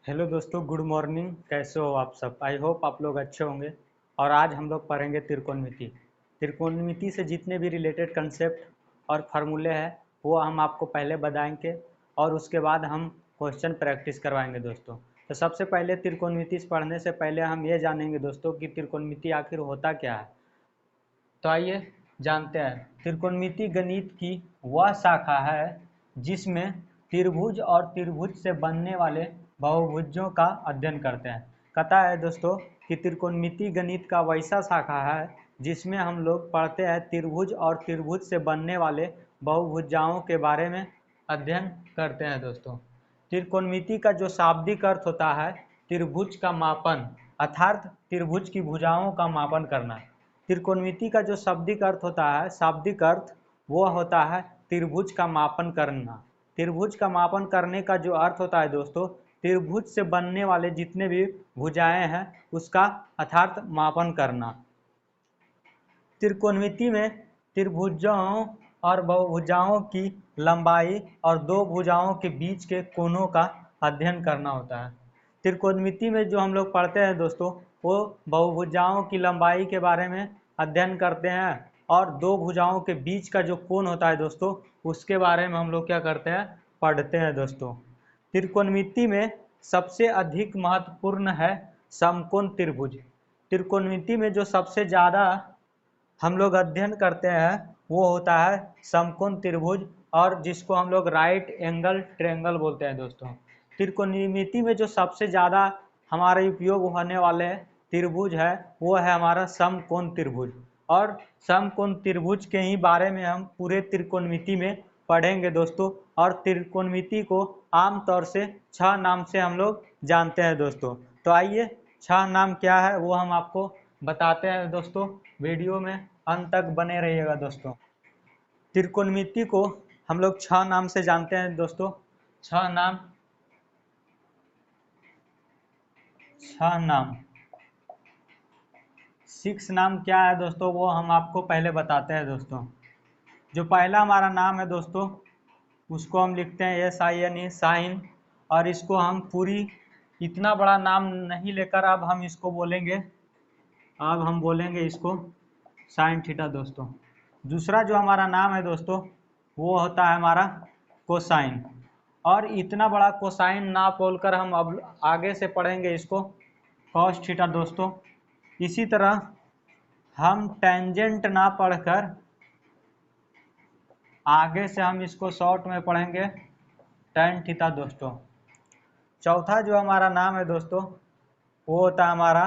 Hello दोस्तों, good morning. कैसे हो आप सब? आई होप आप लोग अच्छे होंगे। और आज हम लोग पढ़ेंगे त्रिकोणमिति। त्रिकोणमिति से जितने भी रिलेटेड कंसेप्ट और फार्मूले हैं वो हम आपको पहले बताएंगे और उसके बाद हम क्वेश्चन प्रैक्टिस करवाएंगे दोस्तों। तो सबसे पहले त्रिकोणमिति पढ़ने से पहले हम ये जानेंगे दोस्तों कि त्रिकोणमिति आखिर होता क्या है। तो आइए जानते हैं। त्रिकोणमिति गणित की वह शाखा है जिसमें त्रिभुज और त्रिभुज से बनने वाले बहुभुजों का अध्ययन करते हैं। कहता है दोस्तों कि त्रिकोणमिति गणित का वैसा शाखा है जिसमें हम लोग पढ़ते हैं त्रिभुज और त्रिभुज से बनने वाले बहुभुजाओं के बारे में अध्ययन करते हैं दोस्तों। त्रिकोणमिति का जो शाब्दिक अर्थ होता है त्रिभुज का मापन, अर्थात त्रिभुज की भुजाओं का मापन करना। त्रिकोणमिति का जो शाब्दिक अर्थ होता है, शाब्दिक अर्थ वो होता है त्रिभुज का मापन करना। त्रिभुज का मापन करने का जो अर्थ होता है दोस्तों, त्रिभुज से बनने वाले जितने भी भुजाएं हैं उसका अर्थात मापन करना। त्रिकोणमिति में त्रिभुजों और बहुभुजाओं की लंबाई और दो भुजाओं के बीच के कोणों का अध्ययन करना होता है। त्रिकोणमिति में जो हम लोग पढ़ते हैं दोस्तों वो बहुभुजाओं की लंबाई के बारे में अध्ययन करते हैं और दो भुजाओं के बीच का जो कोण होता है दोस्तों उसके बारे में हम लोग क्या करते हैं, पढ़ते हैं दोस्तों। त्रिकोणमिति में सबसे अधिक महत्वपूर्ण है समकोण त्रिभुज। त्रिकोणमिति में जो सबसे ज़्यादा हम लोग अध्ययन करते हैं वो होता है समकोण त्रिभुज, और जिसको हम लोग राइट एंगल ट्रायंगल बोलते हैं दोस्तों। त्रिकोणमिति में जो सबसे ज़्यादा हमारे उपयोग होने वाले त्रिभुज है वो है हमारा समकोण त्रिभुज, और समकोण त्रिभुज के ही बारे में हम पूरे त्रिकोणमिति में पढ़ेंगे दोस्तों। और त्रिकोणमिति को आमतौर से 6 नाम से हम लोग जानते हैं दोस्तों। तो आइए 6 नाम क्या है वो हम आपको बताते हैं दोस्तों। वीडियो में अंत तक बने रहिएगा दोस्तों। त्रिकोणमिति को हम लोग 6 नाम से जानते हैं दोस्तों। 6 नाम, 6 नाम, 6 नाम क्या है दोस्तों वो हम आपको पहले बताते हैं दोस्तों। जो पहला हमारा नाम है दोस्तों उसको हम लिखते हैं SIN, साइन। और इसको हम पूरी इतना बड़ा नाम नहीं लेकर अब हम इसको बोलेंगे, अब हम बोलेंगे इसको साइन थीटा दोस्तों। दूसरा जो हमारा नाम है दोस्तों वो होता है हमारा कोसाइन, और इतना बड़ा कोसाइन ना बोलकर हम अब आगे से पढ़ेंगे इसको कॉस थीटा दोस्तों। इसी तरह हम टेंजेंट ना पढ़कर आगे से हम इसको शॉर्ट में पढ़ेंगे टैन थीटा दोस्तों। चौथा जो हमारा नाम है दोस्तों वो होता है हमारा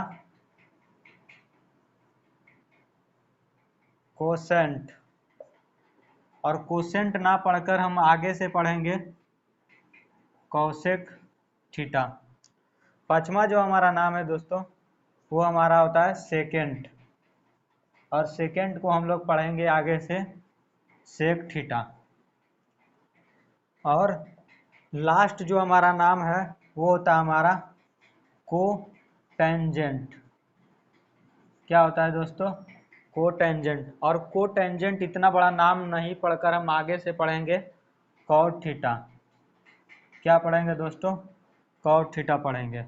कोसेंट, और कोसेंट ना पढ़कर हम आगे से पढ़ेंगे कॉसेक थीटा। पांचवा जो हमारा नाम है दोस्तों वो हमारा होता है सेकेंट, और सेकेंट को हम लोग पढ़ेंगे आगे से सेक थीटा। और लास्ट जो हमारा नाम है वो होता है हमारा को टेंजेंट। क्या होता है दोस्तों? को टेंजेंट। और को टेंजेंट इतना बड़ा नाम नहीं पढ़कर हम आगे से पढ़ेंगे कॉट थीटा। क्या पढ़ेंगे दोस्तों? कॉट थीटा पढ़ेंगे।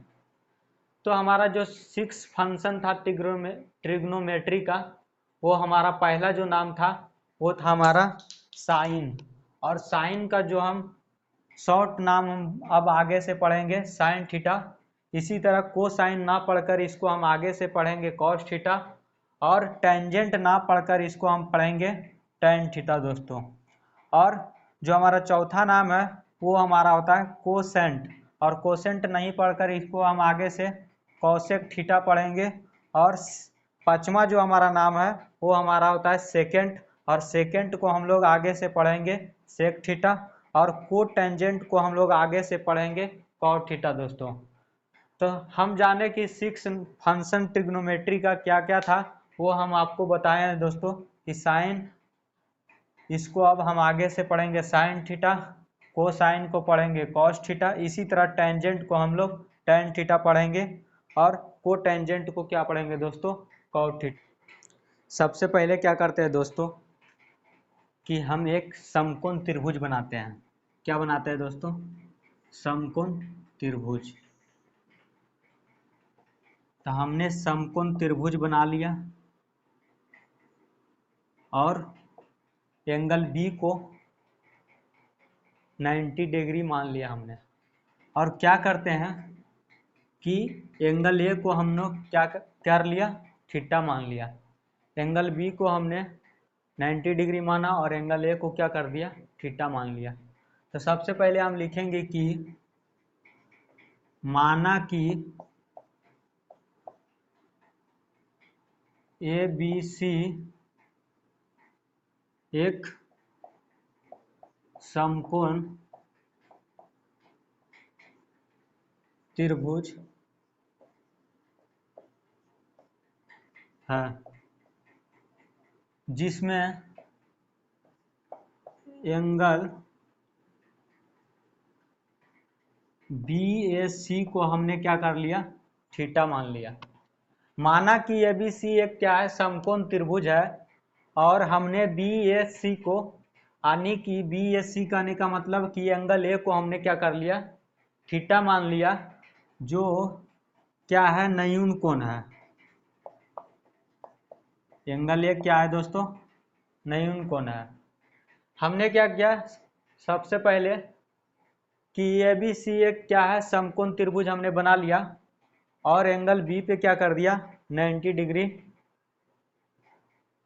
तो हमारा जो 6 फंक्शन था ट्रिग्नोमेट्री का, वो हमारा पहला जो नाम था वो था हमारा साइन। और साइन का जो हम शॉर्ट नाम हम अब आगे से पढ़ेंगे साइन थीटा। इसी तरह कोसाइन ना पढ़कर इसको हम आगे से पढ़ेंगे कॉस थीटा, और टेंजेंट ना पढ़कर इसको हम पढ़ेंगे टैन थीटा दोस्तों। और जो हमारा चौथा नाम है वो हमारा होता है कोसेंट, और कोसेंट नहीं पढ़कर इसको हम आगे से कॉसेक थीटा पढ़ेंगे। और पांचवा जो हमारा नाम है वो हमारा होता है सेकेंट, और सेकेंट को हम लोग आगे से पढ़ेंगे सेक थीटा, और को टेंजेंट को हम लोग आगे से पढ़ेंगे कॉट थीटा दोस्तों। तो हम जाने कि 6 फंक्शन ट्रिग्नोमेट्री का क्या क्या था वो हम आपको बताए हैं दोस्तों कि साइन, इसको अब हम आगे से पढ़ेंगे साइन थीटा, कोसाइन को पढ़ेंगे कॉस थीटा, इसी तरह टेंजेंट को हम लोग टैन थीटा पढ़ेंगे, और को टेंजेंट को क्या पढ़ेंगे दोस्तों? Cot theta. सबसे पहले क्या करते हैं दोस्तों कि हम एक समकोण त्रिभुज बनाते हैं। क्या बनाते हैं दोस्तों? समकोण त्रिभुज। तो हमने समकोण त्रिभुज बना लिया और एंगल बी को 90 डिग्री मान लिया हमने। और क्या करते हैं कि एंगल ए को हम लोग क्या कर लिया, थीटा मान लिया। एंगल बी को हमने 90 डिग्री माना और एंगल ए को क्या कर दिया, थीटा मान लिया। तो सबसे पहले हम लिखेंगे कि माना कि ए बी सी एक समकोण त्रिभुज है जिसमें एंगल बी ए सी को हमने क्या कर लिया, थीटा मान लिया। माना कि ए बी सी एक क्या है, समकोण त्रिभुज है और हमने बी ए सी को, यानी कि बी ए सी कहने का मतलब कि एंगल ए को हमने क्या कर लिया, थीटा मान लिया, जो क्या है, न्यून कोण है। एंगल ए क्या है दोस्तों, न्यून कोण है। हमने क्या किया, सबसे पहले कि ए बी सी एक क्या है, समकोण त्रिभुज हमने बना लिया और एंगल बी पे क्या कर दिया, 90 डिग्री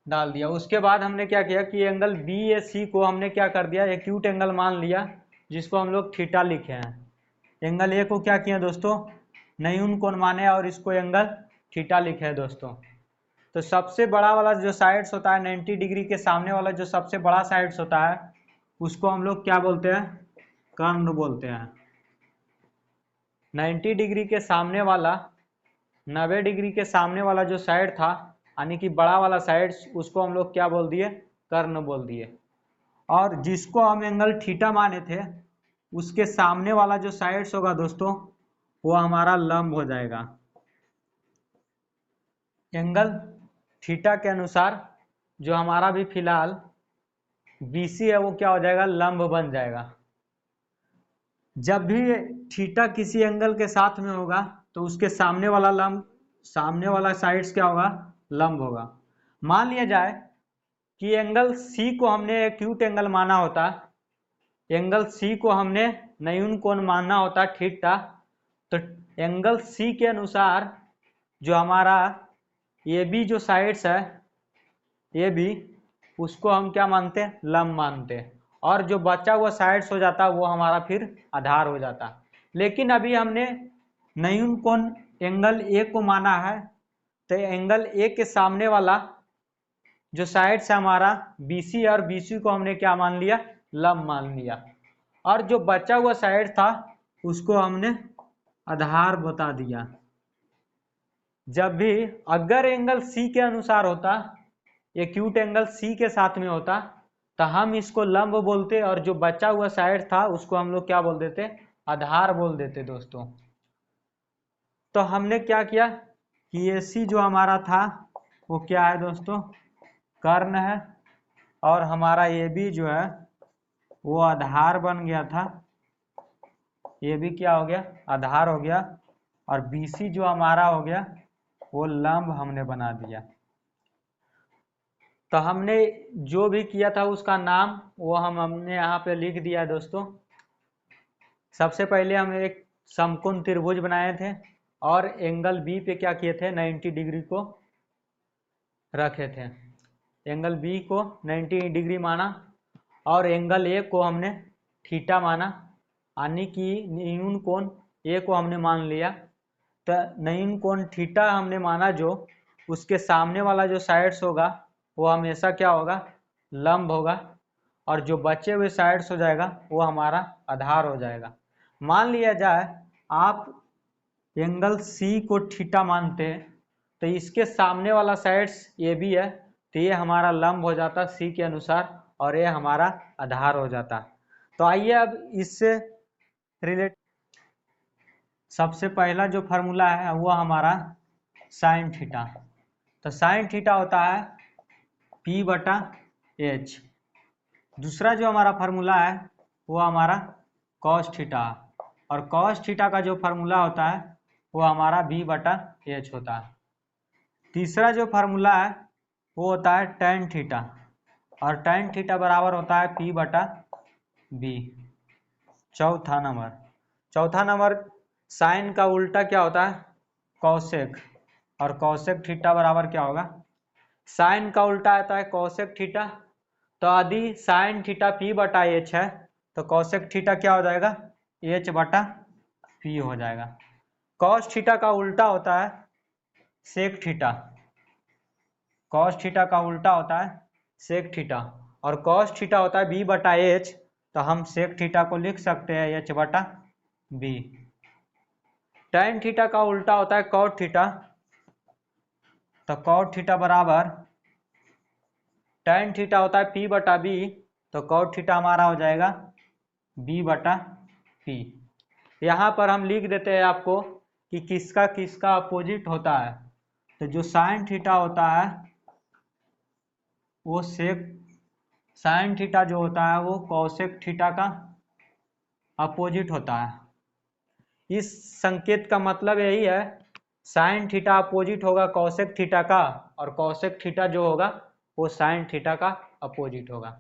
डाल दिया। उसके बाद हमने क्या किया कि एंगल बी ए सी को हमने क्या कर दिया, एक्यूट एंगल मान लिया, जिसको हम लोग थीटा लिखे हैं। एंगल ए को क्या किया दोस्तों, न्यून कोण माने और इसको एंगल थीटा लिखे हैं दोस्तों। तो सबसे बड़ा वाला जो साइड्स होता है 90 डिग्री के सामने वाला जो सबसे बड़ा साइड्स होता है उसको हम लोग क्या बोलते हैं, कर्ण बोलते हैं। 90 डिग्री के सामने वाला, 90 डिग्री के सामने वाला जो साइड था, यानी कि बड़ा वाला साइड, उसको हम लोग क्या बोल दिए, कर्ण बोल दिए। और जिसको हम एंगल थीटा माने थे, उसके सामने वाला जो साइड्स होगा दोस्तों, वो हमारा लंब हो जाएगा। एंगल थीटा के अनुसार जो हमारा भी फिलहाल BC है वो क्या हो जाएगा, लंब बन जाएगा। जब भी थीटा किसी एंगल के साथ में होगा तो उसके सामने वाला लंब, सामने वाला साइड्स क्या होगा, लंब होगा। मान लिया जाए कि एंगल C को हमने एक्यूट एंगल माना होता, एंगल C को हमने न्यून कोण मानना होता थीटा, तो एंगल C के अनुसार जो हमारा AB जो साइड्स है, AB उसको हम क्या मानते हैं, लंब मानते हैं, और जो बचा हुआ साइड्स हो जाता वो हमारा फिर आधार हो जाता। लेकिन अभी हमने न्यून कोण एंगल ए को माना है, तो एंगल ए के सामने वाला जो साइड्स है हमारा BC, और BC को हमने क्या मान लिया, लंब मान लिया, और जो बचा हुआ साइड था उसको हमने आधार बता दिया। जब भी अगर एंगल C के अनुसार होता, एक्यूट एंगल C के साथ में होता, तो हम इसको लंब बोलते और जो बचा हुआ साइड था उसको हम लोग क्या बोल देते, आधार बोल देते दोस्तों। तो हमने क्या किया कि AC जो हमारा था वो क्या है दोस्तों, कर्ण है, और हमारा AB जो है वो आधार बन गया था, AB क्या हो गया, आधार हो गया, और BC जो हमारा हो गया वो लंब हमने बना दिया। तो हमने जो भी किया था उसका नाम वो हमने यहाँ पे लिख दिया है दोस्तों। सबसे पहले हम एक समकोण त्रिभुज बनाए थे और एंगल बी पे क्या किए थे, 90 डिग्री को रखे थे। एंगल बी को 90 डिग्री माना और एंगल ए को हमने थीटा माना, यानी कि न्यून कोण ए को हमने मान लिया। तो न्यून कोण थीटा हमने माना, जो उसके सामने वाला जो साइड्स होगा वो हमेशा क्या होगा, लंब होगा, और जो बचे हुए साइड्स हो जाएगा वो हमारा आधार हो जाएगा। मान लिया जाए आप एंगल सी को थीटा मानते हैं, तो इसके सामने वाला साइड्स ये भी है, तो ये हमारा लंब हो जाता सी के अनुसार और ये हमारा आधार हो जाता। तो आइए अब इससे रिलेट, सबसे पहला जो फार्मूला है वो हमारा साइन थीटा। तो साइन थीटा होता है P/H। दूसरा जो हमारा फार्मूला है वो हमारा कॉस थीटा, और कॉस थीटा का जो फार्मूला होता है वो हमारा b/h होता है। तीसरा जो फार्मूला है वो होता है tan थीटा, और tan थीटा बराबर होता है p/b। चौथा नंबर साइन का उल्टा क्या होता है, कौसेक, और कौसेक थीटा बराबर क्या होगा, साइन का उल्टा आता है कौसेक थीटा। तो यदि साइन थीटा p/h है तो कौसेक थीटा क्या हो जाएगा, h/p हो जाएगा। कॉस थीटा का उल्टा होता है सेक थीटा, कॉस थीटा का उल्टा होता है सेक थीटा, और कॉस थीटा होता है b/h, तो हम सेक थीटा को लिख सकते हैं h/b। tan थीटा का उल्टा होता है कॉट थीटा, तो कॉट थीटा बराबर tan थीटा होता है p/b, तो कॉट थीटा हमारा हो जाएगा b/p। यहाँ पर हम लिख देते हैं आपको कि किसका किसका अपोजिट होता है। तो जो साइन थीटा होता है वो साइन थीटा जो होता है वो कौसेक थीटा का अपोजिट होता है। इस संकेत का मतलब यही है, साइन थीटा अपोजिट होगा कौसेक थीटा का, और कौसेक थीटा जो होगा वो साइन थीटा का अपोजिट होगा।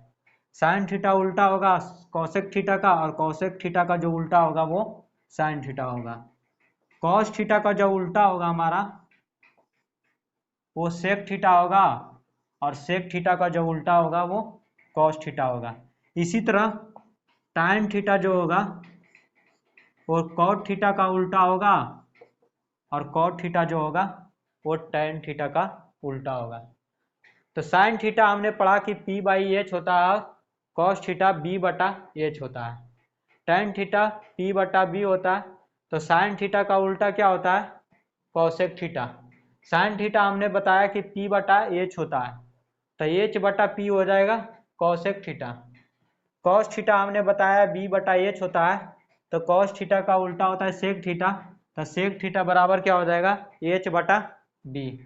साइन थीटा उल्टा होगा कौसेक थीटा का, और कौसेक थीटा का जो उल्टा होगा वो साइन थीटा होगा। कॉस थीटा का जो उल्टा होगा हमारा वो सेक थीटा होगा, और सेक थीटा का जो उल्टा होगा वो कॉस थीटा होगा। इसी तरह tan थीटा जो होगा वो कॉट थीटा का उल्टा होगा, और कॉट थीटा जो होगा वो tan थीटा का उल्टा होगा। तो साइन थीटा हमने पढ़ा कि p/h होता है, कॉस थीटा b/h होता है, tan थीटा p/b होता है। तो साइन थीटा का उल्टा क्या होता है, कौसेक थीटा। साइन थीटा हमने बताया कि p/h होता है, तो h/p हो जाएगा कौसेक थीटा। कॉस थीटा हमने बताया b/h होता है, तो कॉस थीटा का उल्टा होता है सेक थीटा, तो सेक थीटा बराबर क्या हो जाएगा, h/b।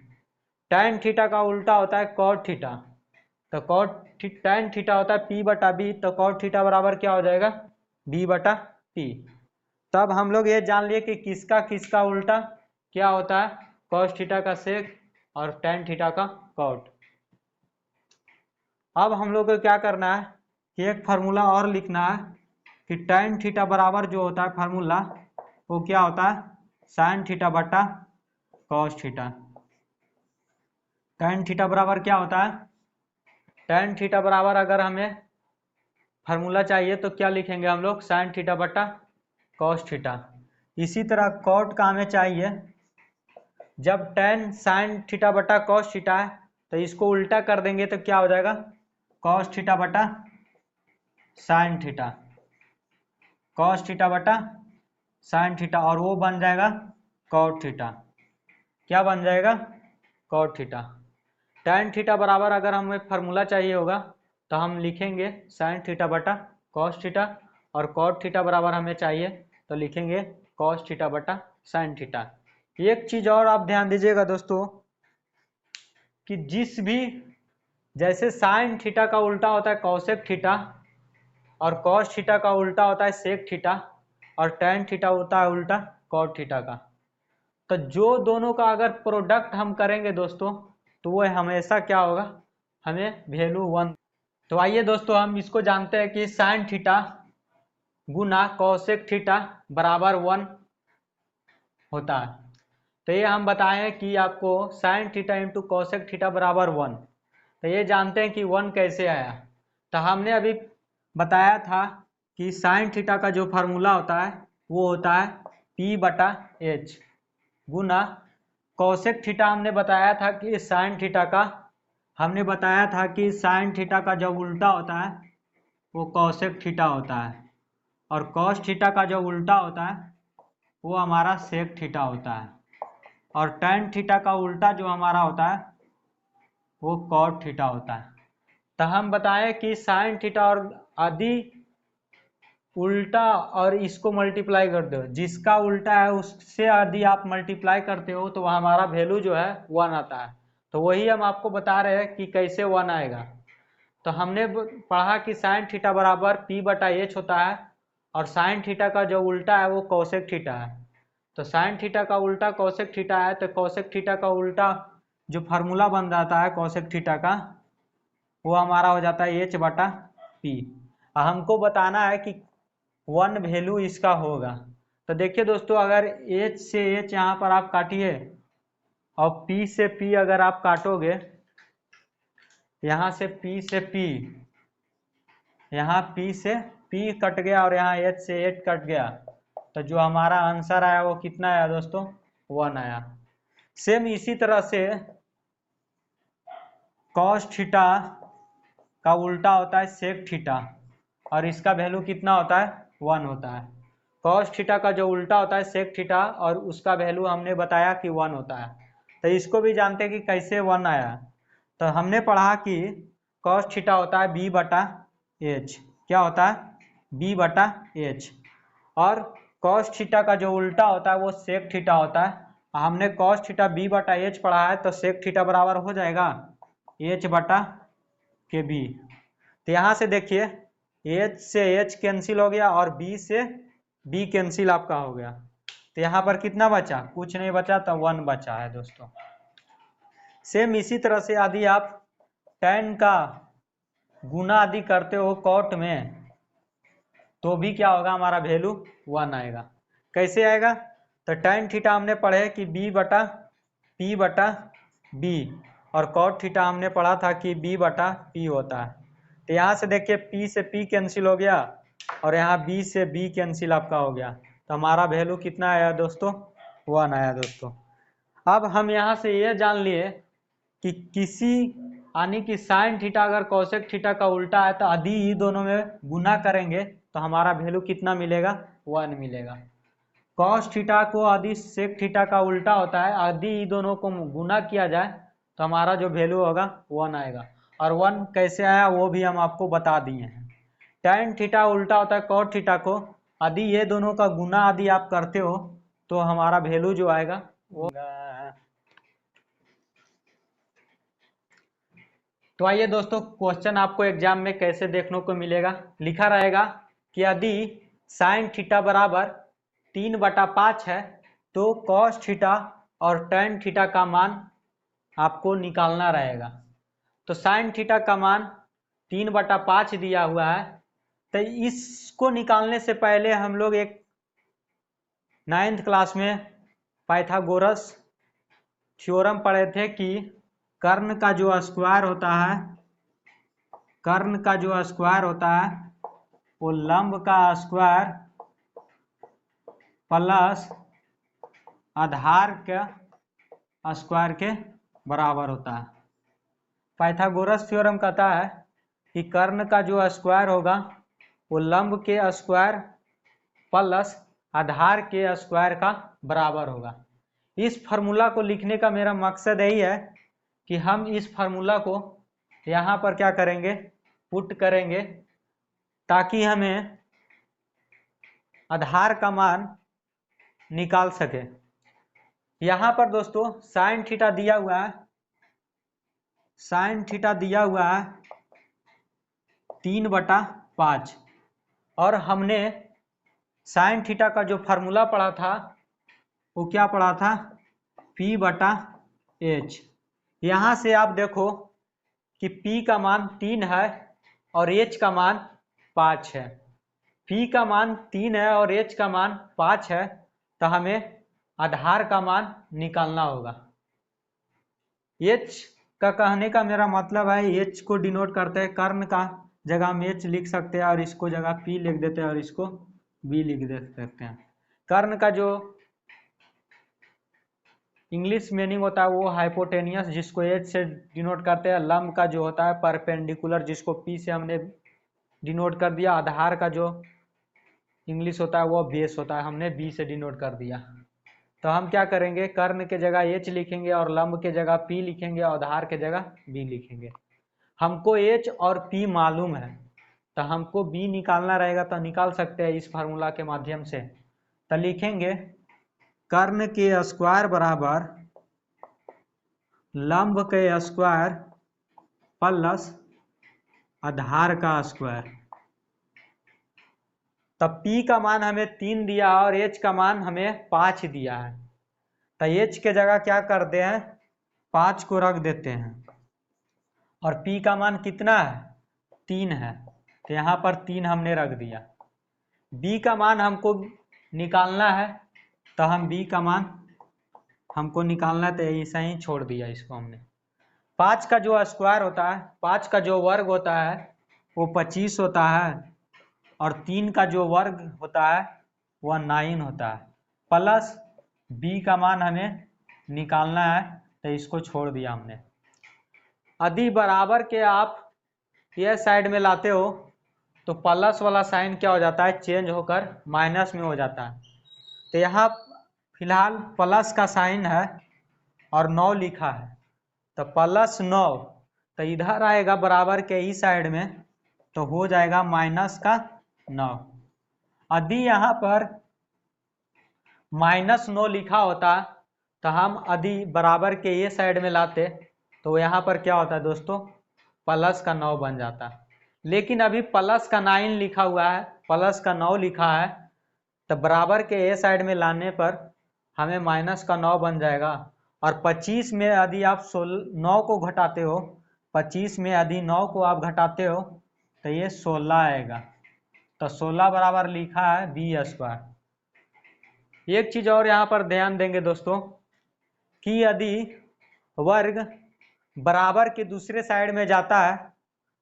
tan थीटा का उल्टा होता है कॉट थीटा, तो tan थीटा होता है p/b, तो कॉट थीटा बराबर क्या हो जाएगा, b/p। तब हम लोग ये जान लिए कि किसका किसका उल्टा क्या होता है, कॉस थीटा का सेक और tan थीटा का कॉट। अब हम लोग को क्या करना है कि एक फार्मूला और लिखना है कि tan थीटा बराबर जो होता है फार्मूला वो क्या होता है, साइन थीटा बटा कॉस थीटा। tan थीटा बराबर क्या होता है, tan थीटा बराबर अगर हमें फार्मूला चाहिए तो क्या लिखेंगे हम लोग, साइन थीटा बटा कॉस थीटा। इसी तरह कॉट का हमें चाहिए, जब tan साइन थीटा बटा कॉस थीटा है तो इसको उल्टा कर देंगे तो क्या हो जाएगा, कॉस थीटा बटा साइन थीटा, कॉस थीटा बटा साइन थीटा, और वो बन जाएगा कॉट थीटा। क्या बन जाएगा, कॉट थीटा। tan थीटा बराबर अगर हमें फार्मूला चाहिए होगा तो हम लिखेंगे साइन थीटा बटा कॉस थीटा, और कॉट थीटा बराबर हमें चाहिए तो लिखेंगे कॉस थीटा बटा साइन थीटा। एक चीज और आप ध्यान दीजिएगा दोस्तों कि जैसे साइन थीटा का उल्टा होता है कौसेक थीटा, और कॉस थीटा का उल्टा होता है सेक थीटा, और tan थीटा होता है उल्टा कॉट थीटा का। तो जो दोनों का अगर प्रोडक्ट हम करेंगे दोस्तों तो वो हमेशा क्या होगा, हमें वैल्यू 1। तो आइए दोस्तों हम इसको जानते हैं कि साइन थीटा गुना कौसेक थीटा बराबर 1 होता है। तो ये हम बताएं कि आपको साइन थीटा इंटू कौसेक थीटा बराबर 1। तो ये जानते हैं कि 1 कैसे आया। तो हमने अभी बताया था कि साइन थीटा का जो फार्मूला होता है वो होता है p/h गुना कौसेक थीटा। हमने बताया था कि साइन थीटा का जो उल्टा होता है वो कौसेक थीटा होता है, और कॉस थीटा का जो उल्टा होता है वो हमारा सेक थीटा होता है, और tan थीटा का उल्टा जो हमारा होता है वो कॉट थीटा होता है। तो हम बताएं कि साइन थीटा और आदि उल्टा और इसको मल्टीप्लाई कर दो, जिसका उल्टा है उससे यदि आप मल्टीप्लाई करते हो तो वह हमारा वैल्यू जो है 1 आता है। तो वही हम आपको बता रहे हैं कि कैसे 1 आएगा। तो हमने पढ़ा कि साइन थीटा बराबर p/h होता है, और साइन थीटा का जो उल्टा है वो कौसेक थीटा है। तो साइन थीटा का उल्टा कॉसेक थीटा है, तो कॉसेक थीटा का उल्टा जो फार्मूला बन जाता है कॉसेक थीटा का, वो हमारा हो जाता है एच बटा पी। हमको बताना है कि 1 वैल्यू इसका होगा। तो देखिए दोस्तों, अगर एच से एच यहाँ पर आप काटिए और पी से पी अगर आप काटोगे, यहाँ से पी से पी, यहाँ पी से पी कट गया और यहाँ एच से एच कट गया, तो जो हमारा आंसर आया वो कितना आया दोस्तों? 1 आया। सेम इसी तरह से कॉस थीटा का उल्टा होता है सेक थीटा, और इसका वैल्यू कितना होता है? 1 होता है। कॉस थीटा का जो उल्टा होता है सेक थीटा, और उसका वैल्यू हमने बताया कि 1 होता है। तो इसको भी जानते हैं कि कैसे 1 आया। तो हमने पढ़ा कि कॉस थीटा होता है बी बटा एच। क्या होता है? बी बटा एच। और कॉस थीटा का जो उल्टा होता है वो सेक थीटा होता है। हमने कॉस थीटा बी बटा एच पढ़ा है, तो सेक थीटा बराबर हो जाएगा एच बटा के बी। तो यहाँ से देखिए, एच से एच कैंसिल हो गया और बी से बी कैंसिल आपका हो गया। तो यहाँ पर कितना बचा? कुछ नहीं बचा, तो 1 बचा है दोस्तों। सेम इसी तरह से यदि आप tan का गुना आदि करते हो कॉट में, तो भी क्या होगा? हमारा वैल्यू 1 आएगा। कैसे आएगा? तो tan थीटा हमने पढ़े कि b बटा p बटा b, और कॉट थीटा हमने पढ़ा था कि b बटा p होता है। तो यहाँ से देखिए p से p कैंसिल हो गया और यहाँ b से b कैंसिल आपका हो गया, तो हमारा वैल्यू कितना आया दोस्तों? 1 आया दोस्तों। अब हम यहाँ से ये जान लिए कि किसी यानी कि साइन थीटा अगर कॉसेक थीटा का उल्टा है, तो यदि ये दोनों में गुना करेंगे तो हमारा वैल्यू कितना मिलेगा? 1 मिलेगा। कॉस थीटा को यदि सेक थीटा का उल्टा होता है, यदि ये दोनों को गुना किया जाए तो हमारा जो वैल्यू होगा 1 आएगा। और 1 कैसे आया वो भी हम आपको बता दिए हैं। tan थीटा उल्टा होता है कॉट थीटा को, यदि ये दोनों का गुना यदि आप करते हो तो हमारा वैल्यू जो आएगा वो। तो आइए दोस्तों, क्वेश्चन आपको एग्जाम में कैसे देखने को मिलेगा। लिखा रहेगा कि यदि साइन थीटा बराबर 3/5 है, तो कॉस थीटा और tan थीटा का मान आपको निकालना रहेगा। तो साइन थीटा का मान 3/5 दिया हुआ है, तो इसको निकालने से पहले हम लोग एक 9th क्लास में पाइथागोरस थ्योरम पढ़े थे कि कर्ण का जो स्क्वायर होता है, कर्ण का जो स्क्वायर होता है वो लंब का स्क्वायर प्लस आधार का स्क्वायर के बराबर होता है। पाइथागोरस थ्योरम कहता है कि कर्ण का जो स्क्वायर होगा वो लंब के स्क्वायर प्लस आधार के स्क्वायर का बराबर होगा। इस फार्मूला को लिखने का मेरा मकसद यही है कि हम इस फार्मूला को यहाँ पर क्या करेंगे? पुट करेंगे, ताकि हमें आधार का मान निकाल सके। यहाँ पर दोस्तों साइन थीटा दिया हुआ है, साइन थीटा दिया हुआ है 3/5, और हमने साइन थीटा का जो फार्मूला पढ़ा था वो क्या पढ़ा था? P बटा H। यहाँ से आप देखो कि P का मान 3 है और H का मान 5 है। P का मान 3 है और H का मान 5 है, तो हमें आधार का मान निकालना होगा। H का कहने का मेरा मतलब है, H को डिनोट करते हैं, कर्ण का जगह हम H लिख सकते हैं और इसको जगह P लिख देते हैं और इसको B लिख दे सकते हैं। कर्ण का जो इंग्लिश मीनिंग होता है वो हाइपोटेनियस, जिसको H से डिनोट करते हैं। लंब का जो होता है परपेंडिकुलर, जिसको P से हमने डिनोट कर दिया। आधार का जो इंग्लिश होता है वो बेस होता है, हमने B से डिनोट कर दिया। तो हम क्या करेंगे? कर्ण के जगह H लिखेंगे और लंब के जगह P लिखेंगे और आधार के जगह B लिखेंगे। हमको H और P मालूम है, तो हमको B निकालना रहेगा, तो निकाल सकते हैं इस फार्मूला के माध्यम से। तो लिखेंगे कर्ण के स्क्वायर बराबर लंब के स्क्वायर प्लस आधार का स्क्वायर। तब P का मान हमें 3 दिया और H का मान हमें 5 दिया है। तो H के जगह क्या करते हैं, 5 को रख देते हैं और P का मान कितना है, 3 है, तो यहाँ पर 3 हमने रख दिया। B का मान हमको निकालना है, तो हम B का मान हमको निकालना है, तो ऐसा ही छोड़ दिया इसको हमने। 5 का जो स्क्वायर होता है, 5 का जो वर्ग होता है वो 25 होता है और 3 का जो वर्ग होता है वह 9 होता है। प्लस B का मान हमें निकालना है, तो इसको छोड़ दिया हमने। यदि बराबर के आप ये साइड में लाते हो तो प्लस वाला साइन क्या हो जाता है, चेंज होकर माइनस में हो जाता है। तो यहाँ फिलहाल प्लस का साइन है और 9 लिखा है, तो +9, तो इधर आएगा बराबर के ही साइड में, तो हो जाएगा -9। यदि यहाँ पर -9 लिखा होता तो हम यदि बराबर के ये साइड में लाते तो यहाँ पर क्या होता है दोस्तों, +9 बन जाता। लेकिन अभी +9 लिखा हुआ है, +9 लिखा है, तो बराबर के ये साइड में लाने पर हमें -9 बन जाएगा। और 25 में यदि आप 9 को घटाते हो, 25 में यदि 9 को आप घटाते हो तो ये 16 आएगा। तो 16 बराबर लिखा है B²। एक चीज और यहाँ पर ध्यान देंगे दोस्तों कि यदि वर्ग बराबर के दूसरे साइड में जाता है,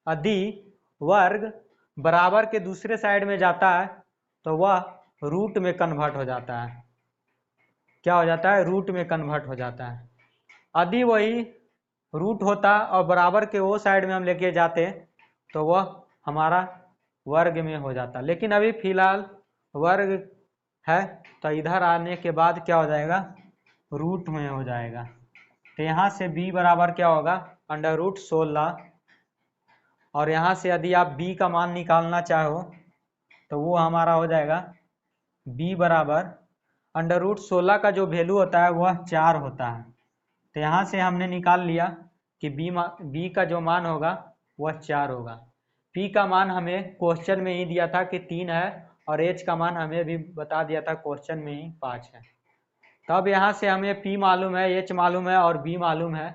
यदि वर्ग बराबर के दूसरे साइड में जाता है तो वह रूट में कन्वर्ट हो जाता है। क्या हो जाता है, रूट में कन्वर्ट हो जाता है। यदि वही रूट होता और बराबर के वो साइड में हम लेके जाते तो वह हमारा वर्ग में हो जाता। लेकिन अभी फिलहाल वर्ग है, तो इधर आने के बाद क्या हो जाएगा, रूट में हो जाएगा। तो यहाँ से B बराबर क्या होगा, √16। और यहाँ से यदि आप B का मान निकालना चाहो तो वो हमारा हो जाएगा B बराबर √16 का जो वैल्यू होता है वह 4 होता है। तो यहाँ से हमने निकाल लिया कि B का जो मान होगा वह 4 होगा। P का मान हमें क्वेश्चन में ही दिया था कि 3 है और H का मान हमें भी बता दिया था क्वेश्चन में ही 5 है। तब यहाँ से हमें P मालूम है, H मालूम है और B मालूम है,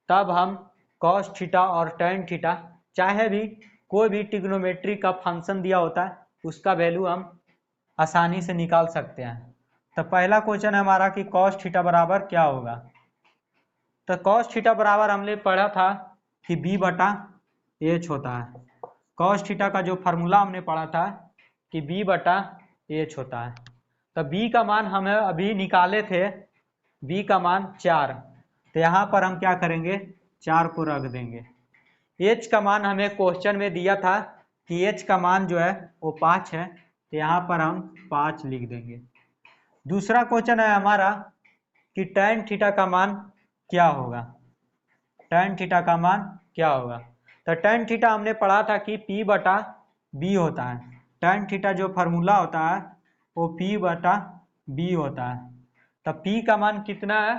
तब हम cos थीटा और tan थीटा, चाहे भी कोई भी ट्रिग्नोमेट्री का फंक्शन दिया होता है उसका वैल्यू हम आसानी से निकाल सकते हैं। तो पहला क्वेश्चन है हमारा कि cos थीटा बराबर क्या होगा। तो cos थीटा बराबर हमने पढ़ा था कि B/H होता है। cos थीटा का जो फार्मूला हमने पढ़ा था कि B/H होता है। तो B का मान हमें अभी निकाले थे, B का मान 4, तो यहाँ पर हम क्या करेंगे, 4 को रख देंगे। H का मान हमें क्वेश्चन में दिया था कि H का मान जो है वो 5 है, तो यहाँ पर हम 5 लिख देंगे। दूसरा क्वेश्चन है हमारा कि tan थीटा का मान क्या होगा, tan थीटा का मान क्या होगा। तो tan थीटा हमने पढ़ा था कि P/B होता है। tan थीटा जो फार्मूला होता है वो P/B होता है। तो P का मान कितना है,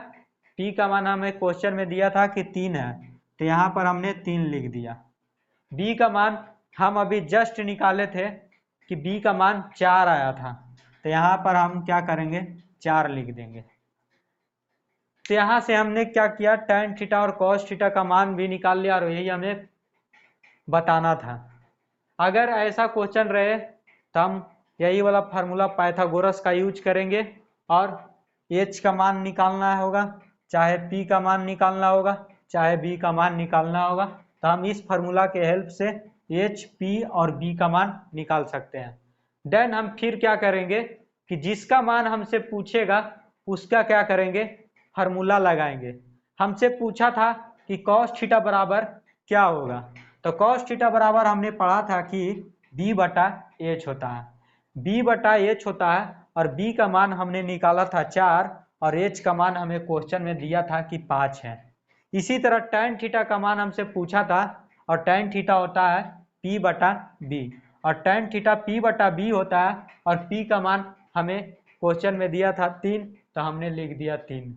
P का मान हमें क्वेश्चन में दिया था कि 3 है, तो यहाँ पर हमने 3 लिख दिया। B का मान हम अभी जस्ट निकाले थे कि B का मान 4 आया था, तो यहाँ पर हम क्या करेंगे, 4 लिख देंगे। तो यहाँ से हमने क्या किया, tan थीटा और cos थीटा का मान भी निकाल लिया और यही हमें बताना था। अगर ऐसा क्वेश्चन रहे तो हम यही वाला फार्मूला पाइथागोरस का यूज करेंगे और H का मान निकालना होगा, चाहे P का मान निकालना होगा, चाहे B का मान निकालना होगा। तो हम इस फार्मूला के हेल्प से H, P और B का मान निकाल सकते हैं। देन हम फिर क्या करेंगे कि जिसका मान हमसे पूछेगा उसका क्या करेंगे, फार्मूला लगाएंगे। हमसे पूछा था कि cos थीटा बराबर क्या होगा, तो cos थीटा बराबर हमने पढ़ा था कि B/H होता है। B/H होता है और B का मान हमने निकाला था 4 और H का मान हमें क्वेश्चन में दिया था कि 5 है। इसी तरह tan थीटा का मान हमसे पूछा था और tan थीटा होता है P/B और tan थीटा P/B होता है और P का मान हमें क्वेश्चन में दिया था 3, तो हमने लिख दिया 3।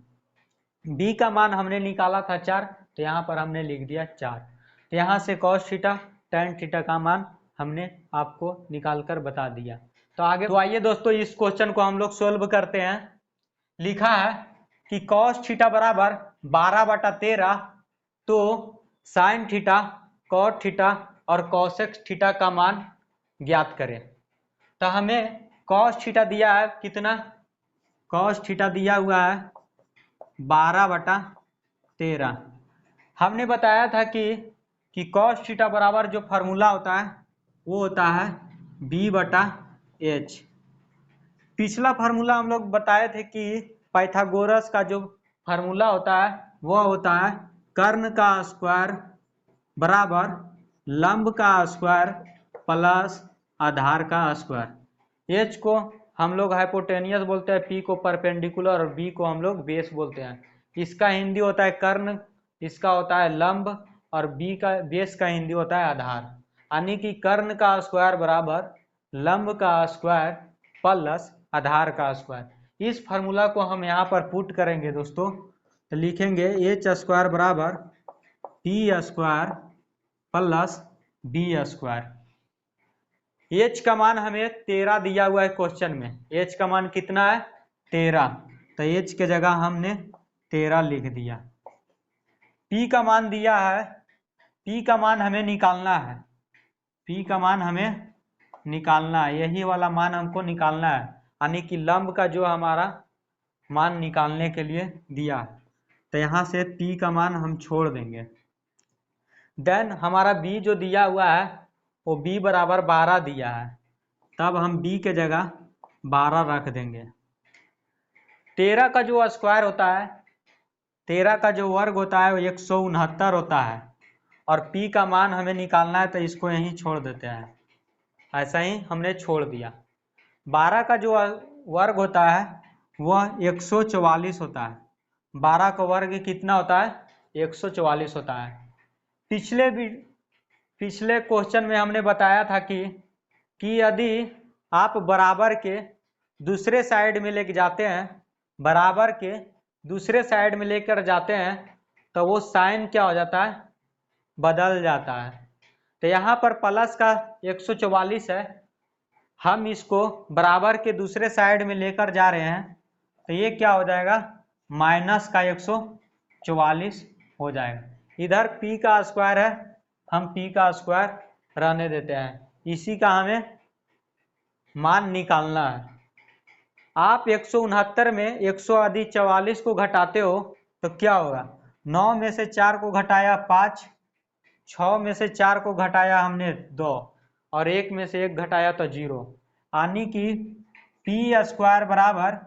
B का मान हमने निकाला था 4, तो यहाँ पर हमने लिख दिया 4। तो यहाँ से cos थीटा tan थीटा का मान हमने आपको निकाल कर बता दिया। तो आइए दोस्तों इस क्वेश्चन को हम लोग सोल्व करते हैं। लिखा है कि cos थीटा बराबर 12/13, तो साइन थीटा, cot थीटा और cosec थीटा का मान ज्ञात करें। तो हमें cos थीटा दिया है कितना, cos थीटा दिया हुआ है 12/13। हमने बताया था कि cos थीटा बराबर जो फार्मूला होता है वो होता है b/h। पिछला फार्मूला हम लोग बताए थे कि पाइथागोरस का जो फार्मूला होता है वह होता है कर्ण का स्क्वायर बराबर लंब का स्क्वायर प्लस आधार का स्क्वायर। एच को हम लोग हाइपोटेनियस बोलते हैं, पी को परपेंडिकुलर और बी को हम लोग बेस बोलते हैं। इसका हिंदी होता है कर्ण, इसका होता है लंब और बी का बेस का हिंदी होता है आधार। यानी कि कर्ण का स्क्वायर बराबर लंब का स्क्वायर प्लस आधार का स्क्वायर। इस फार्मूला को हम यहाँ पर पुट करेंगे दोस्तों, तो लिखेंगे एच स्क्वायर बराबर P square plus B square. H का मान हमें 13 दिया हुआ है क्वेश्चन में। एच का मान कितना है 13, तो एच के जगह हमने 13 लिख दिया। पी का मान दिया है, पी का मान हमें निकालना है, पी का मान हमें निकालना है, यही वाला मान हमको निकालना है। यानी कि लंब का जो हमारा मान निकालने के लिए दिया है, तो यहाँ से पी का मान हम छोड़ देंगे। देन हमारा बी जो दिया हुआ है वो बी बराबर 12 दिया है, तब हम बी के जगह 12 रख देंगे। 13 का जो स्क्वायर होता है, 13 का जो वर्ग होता है वो 169 होता है, और पी का मान हमें निकालना है तो इसको यहीं छोड़ देते हैं। ऐसा ही हमने छोड़ दिया। 12 का जो वर्ग होता है वह 144 होता है। 12 का वर्ग कितना होता है 144 होता है। पिछले क्वेश्चन में हमने बताया था कि यदि आप बराबर के दूसरे साइड में लेके जाते हैं, बराबर के दूसरे साइड में लेकर जाते हैं तो वो साइन क्या हो जाता है, बदल जाता है। तो यहाँ पर प्लस का 144 है, हम इसको बराबर के दूसरे साइड में लेकर जा रहे हैं तो ये क्या हो जाएगा माइनस का 144 हो जाएगा। इधर p का स्क्वायर है, हम p का स्क्वायर रहने देते हैं, इसी का हमें मान निकालना है। आप 169 में 144 को घटाते हो तो क्या होगा, 9 में से 4 को घटाया 5, 6 में से 4 को घटाया हमने 2 और 1 में से 1 घटाया तो 0, यानी कि पी स्क्वायर बराबर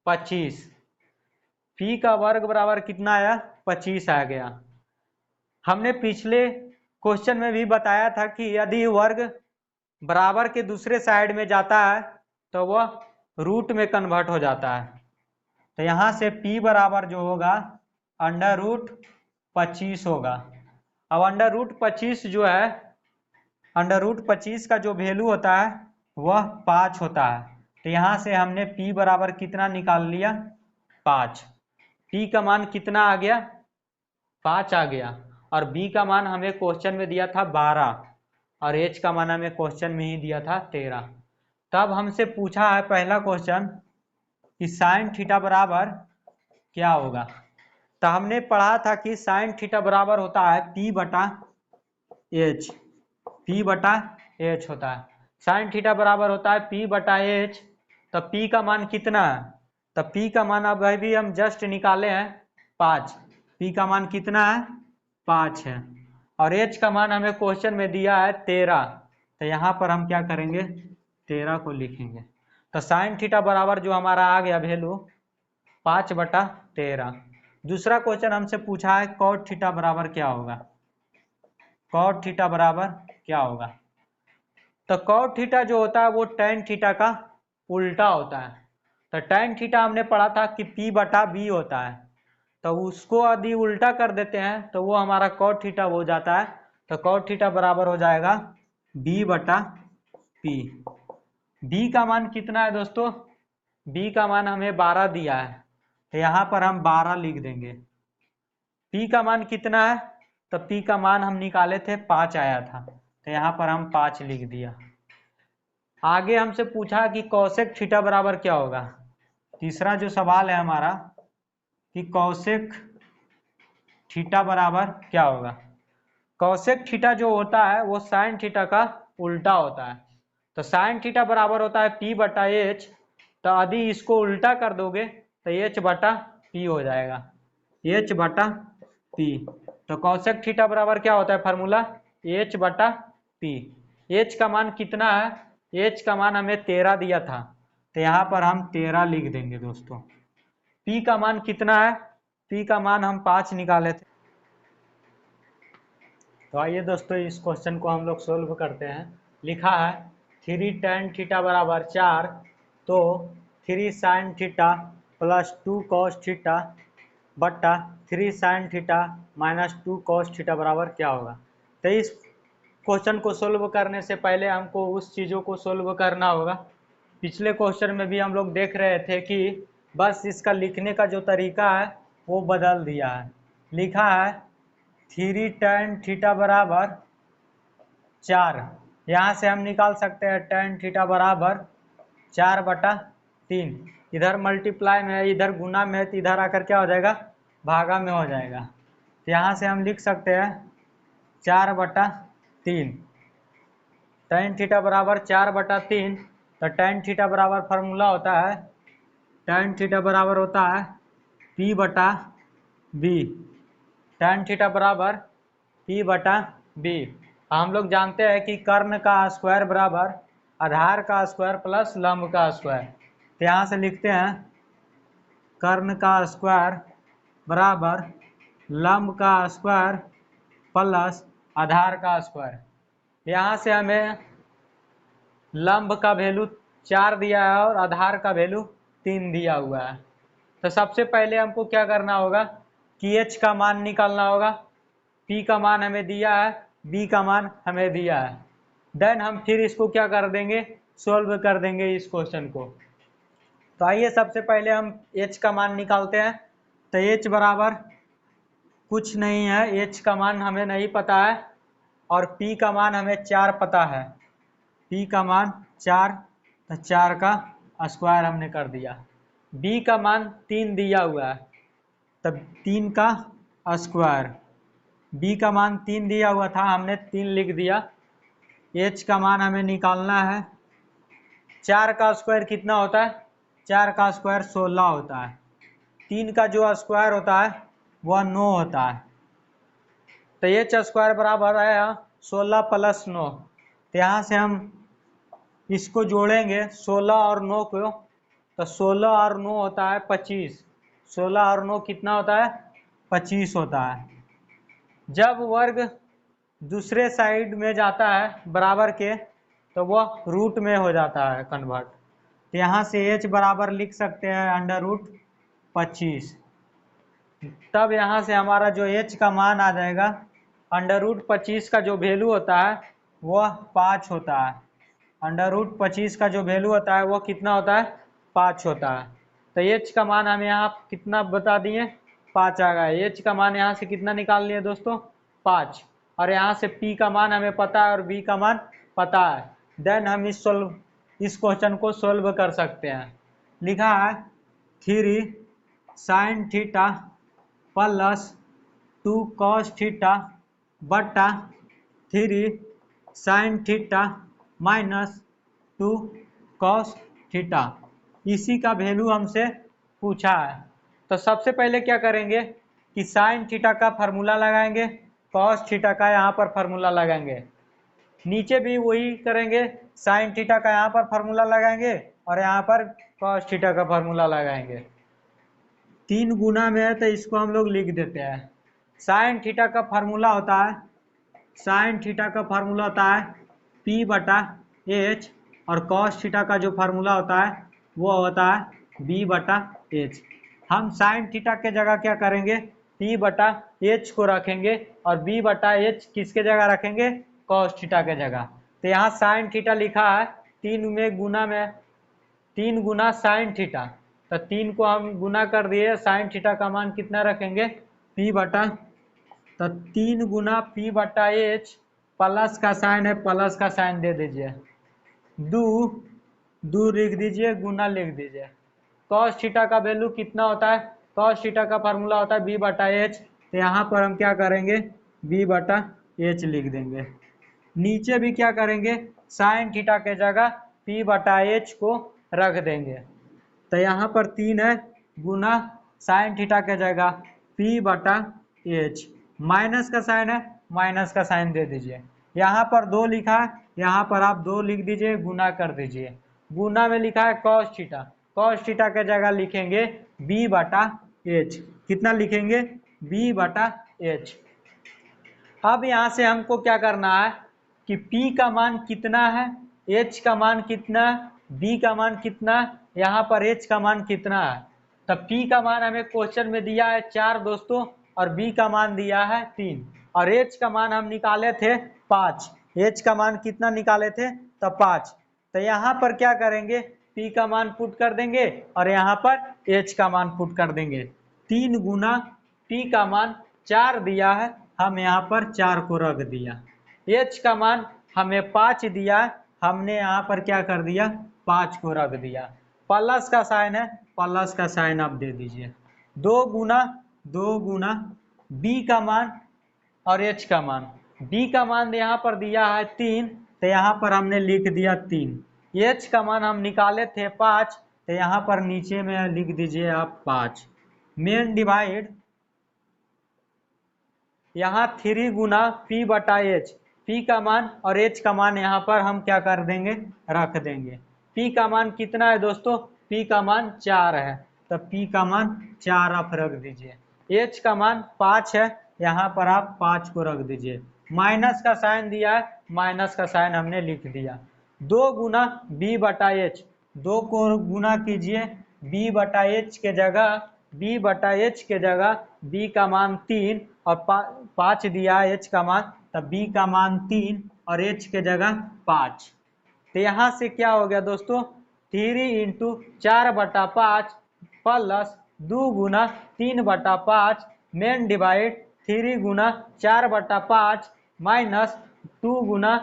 25। पी का वर्ग बराबर कितना आया 25 आ गया। हमने पिछले क्वेश्चन में भी बताया था कि यदि वर्ग बराबर के दूसरे साइड में जाता है तो वह रूट में कन्वर्ट हो जाता है। तो यहाँ से p बराबर जो होगा अंडर रूट 25 होगा। अब अंडर रूट 25 जो है, अंडर रूट 25 का जो वैल्यू होता है वह 5 होता है। तो यहाँ से हमने p बराबर कितना निकाल लिया 5। p का मान कितना आ गया 5 आ गया, और b का मान हमें क्वेश्चन में दिया था 12 और h का मान हमें क्वेश्चन में ही दिया था 13। तब हमसे पूछा है पहला क्वेश्चन कि साइन थीटा बराबर क्या होगा। तो हमने पढ़ा था कि साइन थीटा बराबर होता है p बटा h, p बटा h होता है। साइन थीटा बराबर होता है p बटा h, तो p का मान कितना है, तो p का मान अब अभी हम जस्ट निकाले हैं 5, p का मान कितना है 5 है, और h का मान हमें क्वेश्चन में दिया है 13। तो यहाँ पर हम क्या करेंगे 13 को लिखेंगे। तो साइन थीटा बराबर जो हमारा आ गया वैल्यू 5/13। दूसरा क्वेश्चन हमसे पूछा है कॉट थीटा बराबर क्या होगा, कॉट थीटा बराबर क्या होगा। तो कॉट थीटा जो होता है वो टैन थीटा का उल्टा होता है। तो टैन थीटा हमने पढ़ा था कि p/b होता है, तो उसको यदि उल्टा कर देते हैं तो वो हमारा कॉट थीटा हो जाता है। तो कॉट थीटा बराबर हो जाएगा b/p। b का मान कितना है दोस्तों, b का मान हमें 12 दिया है, तो यहाँ पर हम 12 लिख देंगे। p का मान कितना है, तो p का मान हम निकाले थे 5 आया था, तो यहाँ पर हम 5 लिख दिया। आगे हमसे पूछा कि कौसेक थीटा बराबर क्या होगा। तीसरा जो सवाल है हमारा कि कौसेक थीटा बराबर क्या होगा। कौसेक थीटा जो होता है वो साइन थीटा का उल्टा होता है। तो साइन थीटा बराबर होता है पी बटा एच। तो यदि इसको उल्टा कर दोगे तो एच बटा पी हो जाएगा, एच बटा पी। तो कौसेक थीटा बराबर क्या होता है फार्मूला, एच बटा पी। एच का मान कितना है, एच का मान हमें 13 दिया था, तो यहाँ पर हम 13 लिख देंगे दोस्तों। पी का मान कितना है, पी का मान हम 5 निकाले थे। तो आइए दोस्तों इस क्वेश्चन को हम लोग सोल्व करते हैं। लिखा है 3 tan थीटा बराबर 4, तो 3 sin theta plus 2 cos theta बट्टा 3 sin theta minus 2 cos theta बराबर क्या होगा। तो इस क्वेश्चन को सोल्व करने से पहले हमको उस चीज़ों को सोल्व करना होगा। पिछले क्वेश्चन में भी हम लोग देख रहे थे कि बस इसका लिखने का जो तरीका है वो बदल दिया है। लिखा है 3 tan थीटा बराबर 4, यहाँ से हम निकाल सकते हैं tan थीटा बराबर 4 बटा 3। इधर मल्टीप्लाई में है, इधर गुना में है, तो इधर आकर क्या हो जाएगा, भागा में हो जाएगा। तो यहाँ से हम लिख सकते हैं 4 बटा 3। tan थीटा बराबर 4 बटा 3। तो tan थीटा बराबर फार्मूला होता है, tan थीटा बराबर होता है P बटा B। tan थीटा बराबर P बटा B। हम लोग जानते हैं कि कर्ण का स्क्वायर बराबर आधार का स्क्वायर प्लस लंब का स्क्वायर। तो यहाँ से लिखते हैं कर्ण का स्क्वायर बराबर लंब का स्क्वायर प्लस आधार का स्क्वायर। यहाँ से हमें लंब का वैल्यू 4 दिया है और आधार का वैल्यू 3 दिया हुआ है। तो सबसे पहले हमको क्या करना होगा कि h का मान निकालना होगा। P का मान हमें दिया है, B का मान हमें दिया है। देन हम फिर इसको क्या कर देंगे, सोल्व कर देंगे इस क्वेश्चन को। तो आइए सबसे पहले हम h का मान निकालते हैं। तो h बराबर कुछ नहीं है, h का मान हमें नहीं पता है और P का मान हमें 4 पता है। P का मान 4, तो 4 का स्क्वायर हमने कर दिया। B का मान 3 दिया हुआ है, तब 3 का स्क्वायर। B का मान 3 दिया हुआ था, हमने 3 लिख दिया। h का मान हमें निकालना है। 4 का स्क्वायर कितना होता है, 4 का स्क्वायर 16 होता है। 3 का जो स्क्वायर होता है वह 9 होता है। तो h स्क्वायर बराबर है 16 प्लस 9। तो यहाँ से हम इसको जोड़ेंगे 16 और 9 को, तो 16 और 9 होता है 25। 16 और 9 कितना होता है, 25 होता है। जब वर्ग दूसरे साइड में जाता है बराबर के, तो वह रूट में हो जाता है कन्वर्ट। तो यहाँ से h बराबर लिख सकते हैं अंडर रूट 25। तब यहाँ से हमारा जो h का मान आ जाएगा, अंडर रूट 25 का जो वैल्यू होता है वह 5 होता है। अंडर रूट 25 का जो वैल्यू होता है वो कितना होता है, 5 होता है। तो h का मान हम यहाँ कितना बता दिए, 5 आ गया। h का मान यहाँ से कितना निकाल लिए दोस्तों, 5। और यहाँ से p का मान हमें पता है और b का मान पता है। देन हम इस क्वेश्चन को सोल्व कर सकते हैं। लिखा है 3 sin theta plus 2 cos theta बटा 3 sin theta minus 2 cos theta. इसी का वैल्यू हमसे पूछा है। तो सबसे पहले क्या करेंगे कि sin थीटा का फार्मूला लगाएंगे, cos थीटा का यहाँ पर फार्मूला लगाएंगे। नीचे भी वही करेंगे, sin थीटा का यहाँ पर फार्मूला लगाएंगे और यहाँ पर cos थीटा का फार्मूला लगाएंगे। 3 गुना में है तो इसको हम लोग लिख देते हैं। साइन थीटा का फार्मूला होता है, साइन थीटा का फार्मूला होता है P बटा H, और कॉस थीटा का जो फार्मूला होता है वो होता है B बटा H। हम साइन थीटा के जगह क्या करेंगे, P बटा H को रखेंगे और B बटा H किसके जगह रखेंगे, कॉस थीटा के जगह। तो यहाँ साइन थीटा लिखा है 3 में गुना में, 3 गुना साइन थीटा। तो 3 को हम गुना कर दिए, साइन थीटा का मान कितना रखेंगे, P बटा, तो 3 गुना P बटा H, प्लस का साइन है प्लस का साइन दे दीजिए। दू दू लिख दीजिए, गुना लिख दीजिए। कॉस थीटा का वैल्यू कितना होता है? कॉस थीटा का फार्मूला होता है बी बटा एच। तो यहाँ पर हम क्या करेंगे, बी बटा एच लिख देंगे। नीचे भी क्या करेंगे, साइन थीटा के जगह पी बटा एच को रख देंगे। तो यहाँ पर 3 है गुना साइन थीटा के जगह पी बटा एच, माइनस का साइन है, माइनस का साइन दे दीजिए। यहाँ पर 2 लिखा है, यहाँ पर आप 2 लिख दीजिए, गुना कर दीजिए। गुना में लिखा है कॉस थीटा, कॉस थीटा के जगह लिखेंगे बी बटा एच। कितना लिखेंगे, बी बटा एच। अब यहाँ से हमको क्या करना है कि P का मान कितना है, H का मान कितना है, B का मान कितना है, यहाँ पर H का मान कितना है। तब P का मान हमें क्वेश्चन में दिया है 4 दोस्तों, और B का मान दिया है 3, और H का मान हम निकाले थे 5। H का मान कितना निकाले थे, तब 5। तो यहाँ पर क्या करेंगे, P का मान पुट कर देंगे और यहाँ पर H का मान पुट कर देंगे। 3 गुना P का मान 4 दिया है, हम यहाँ पर 4 को रख दिया। H का मान हमें 5 दिया है, हमने यहाँ पर क्या कर दिया, 5 को रख दिया। प्लस का साइन है, प्लस का साइन आप दे दीजिए। 2 गुना B का मान और H का मान। B का मान यहाँ पर दिया है 3, तो यहाँ पर हमने लिख दिया 3। H का मान हम निकाले थे 5, तो यहाँ पर नीचे में लिख दीजिए आप 5। मेन डिवाइड यहाँ 3 गुना P बटा H, P का मान और H का मान यहाँ पर हम क्या कर देंगे, रख देंगे। P का मान कितना है दोस्तों, P का मान 4 है, तो P का मान 4 आप रख दीजिए। H का मान 5 है, यहाँ पर आप 5 को रख दीजिए। माइनस का साइन दिया है, माइनस का साइन हमने लिख दिया। 2 गुना B बटा H, 2 को गुना कीजिए B बटा H के जगह, B बटा H के जगह B का मान 3 और 5 दिया है H का मान, तब B का मान 3 और H के जगह 5। तो यहाँ से क्या हो गया दोस्तों, 3 इंटू 4 बटा 5 प्लस 2 गुना 3 बटा 5 मेन डिवाइड 3 गुना 4 बटा 5 माइनस 2 गुना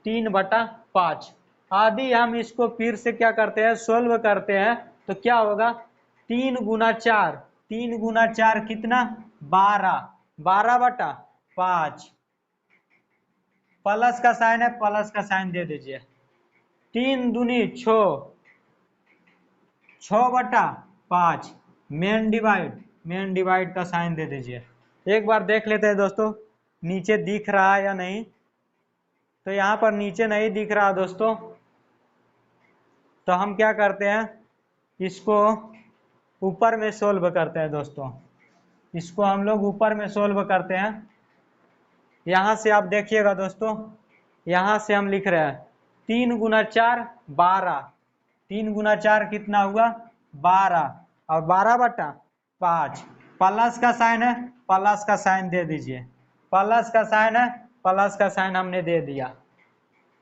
3 बटा 5। आदि हम इसको फिर से क्या करते हैं, सोल्व करते हैं, तो क्या होगा 3 गुना 4, 3 गुना 4 कितना, 12, 12 बटा 5। प्लस का साइन है, प्लस का साइन दे दीजिए। 3 दूनी 6, 6 बटा 5 मेन डिवाइड का साइन दे दीजिए। एक बार देख लेते हैं दोस्तों नीचे दिख रहा है या नहीं। तो यहाँ पर नीचे नहीं दिख रहा दोस्तों, तो हम क्या करते हैं, इसको ऊपर में सोल्व करते हैं दोस्तों। इसको हम लोग ऊपर में सोल्व करते हैं। यहाँ से आप देखिएगा दोस्तों, यहाँ से हम लिख रहे हैं 3 गुना 4 12, 3 गुना 4 कितना हुआ 12, और 12 बटा 5। प्लस का साइन है, प्लस का साइन दे दीजिए। प्लस का साइन है, प्लस का साइन हमने दे दिया।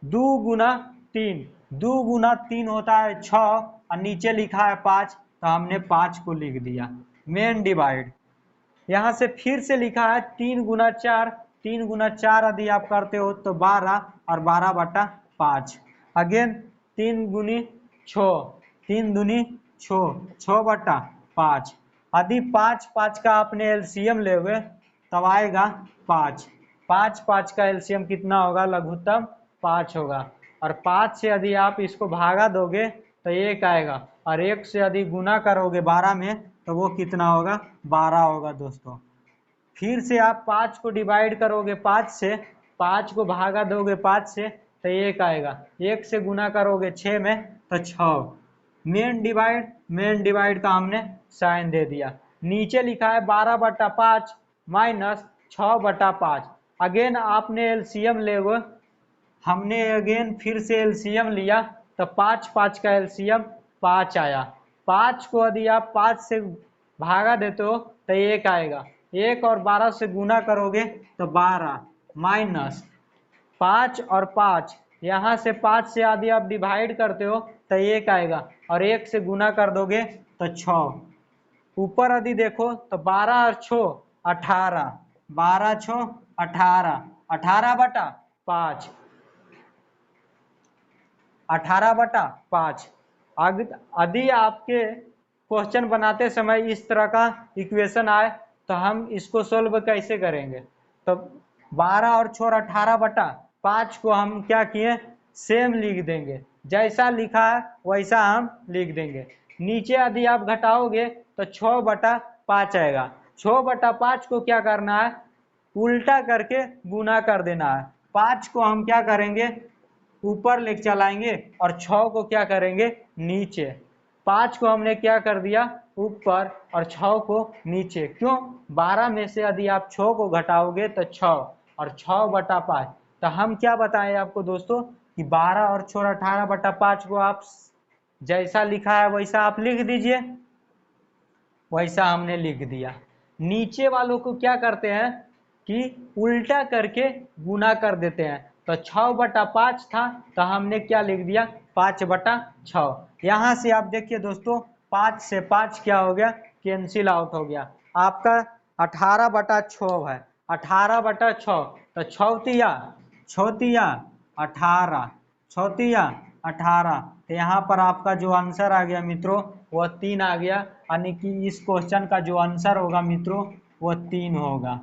2 गुना 3, 2 गुना 3 होता है 6, और नीचे लिखा है 5, तो हमने 5 को लिख दिया। मेन डिवाइड यहाँ से फिर से लिखा है 3 गुना 4, 3 गुना 4 यदि आप करते हो तो 12 और 12 बटा 5। अगेन 3 गुनी 6, 3 दूनी 6, 6 बटा 5। यदि 5 5 का आपने एलसीएम लेगे तब आएगा 5, 5 5 का एलसीएम कितना होगा, लघुत्तम 5 होगा। और 5 से यदि आप इसको भागा दोगे तो 1 आएगा, और 1 से यदि गुना करोगे 12 में तो वो कितना होगा, 12 होगा दोस्तों। फिर से आप 5 को डिवाइड करोगे 5 से, 5 को भागा दोगे 5 से तो 1 आएगा, 1 से गुना करोगे 6 में तो 6। मेन डिवाइड का हमने साइन दे दिया। नीचे लिखा है 12 बटा 5 माइनस 6 बटा 5। अगेन आपने एलसीएम लेगो, हमने अगेन फिर से एलसीएम लिया तो 5 5 का एलसीएम 5 आया। 5 को यदि आप 5 से भागा देते हो तो 1 आएगा, 1 और 12 से गुना करोगे तो 12 माइनस 5 और 5, यहाँ से 5 से यदि आप डिवाइड करते हो तो 1 आएगा, और 1 से गुना कर दोगे तो 6। ऊपर यदि देखो तो 12 और 6 18, 12 6 18, 18 बटा 5। 18/5। यदि आपके क्वेश्चन बनाते समय इस तरह का इक्वेशन आए तो हम इसको सोल्व कैसे करेंगे? तो 12 और 4 18/5 को हम क्या किए, सेम लिख देंगे, जैसा लिखा है वैसा हम लिख देंगे। नीचे यदि आप घटाओगे तो 6/5 आएगा। 6/5 को क्या करना है, उल्टा करके गुना कर देना है। 5 को हम क्या करेंगे, ऊपर लेके चलाएंगे और 6 को क्या करेंगे, नीचे। 5 को हमने क्या कर दिया ऊपर और 6 को नीचे। क्यों? 12 में से यदि आप 6 को घटाओगे तो 6 और 6/5। तो हम क्या बताएं आपको दोस्तों कि 12 और 6 18/5 को आप जैसा लिखा है वैसा आप लिख दीजिए। वैसा हमने लिख दिया। नीचे वालों को क्या करते हैं कि उल्टा करके गुना कर देते हैं। तो 6/5 था तो हमने क्या लिख दिया, 5/6। यहाँ से आप देखिए दोस्तों, 5 से 5 क्या हो गया, कैंसिल आउट हो गया। आपका 18/6 है, 18/6 तो छौतिया छौतिया 18, छौतिया 18। तो यहाँ पर आपका जो आंसर आ गया मित्रों वह 3 आ गया, यानी कि इस क्वेश्चन का जो आंसर होगा मित्रों वो 3 होगा।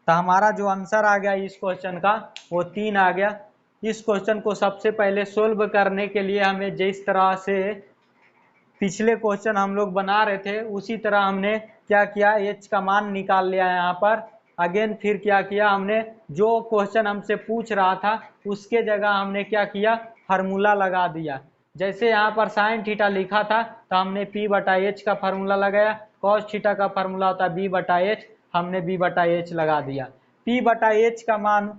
तो हमारा जो आंसर आ गया इस क्वेश्चन का वो 3 आ गया। इस क्वेश्चन को सबसे पहले सोल्व करने के लिए हमें जिस तरह से पिछले क्वेश्चन हम लोग बना रहे थे उसी तरह हमने क्या किया, एच का मान निकाल लिया है यहाँ पर। अगेन फिर क्या किया हमने, जो क्वेश्चन हमसे पूछ रहा था उसके जगह हमने क्या किया, फार्मूला लगा दिया। जैसे यहाँ पर साइन थीटा लिखा था तो हमने P/H का फार्मूला लगाया। कॉस थीटा का फार्मूला होता है B/H, हमने B/H लगा दिया। P/H का मान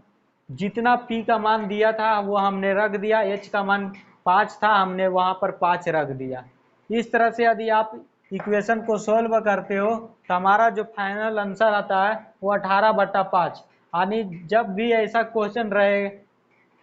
जितना P का मान दिया था वो हमने रख दिया। H का मान 5 था, हमने वहाँ पर 5 रख दिया। इस तरह से यदि आप इक्वेशन को सोल्व करते हो तो हमारा जो फाइनल आंसर आता है वो 18/5। यानी जब भी ऐसा क्वेश्चन रहे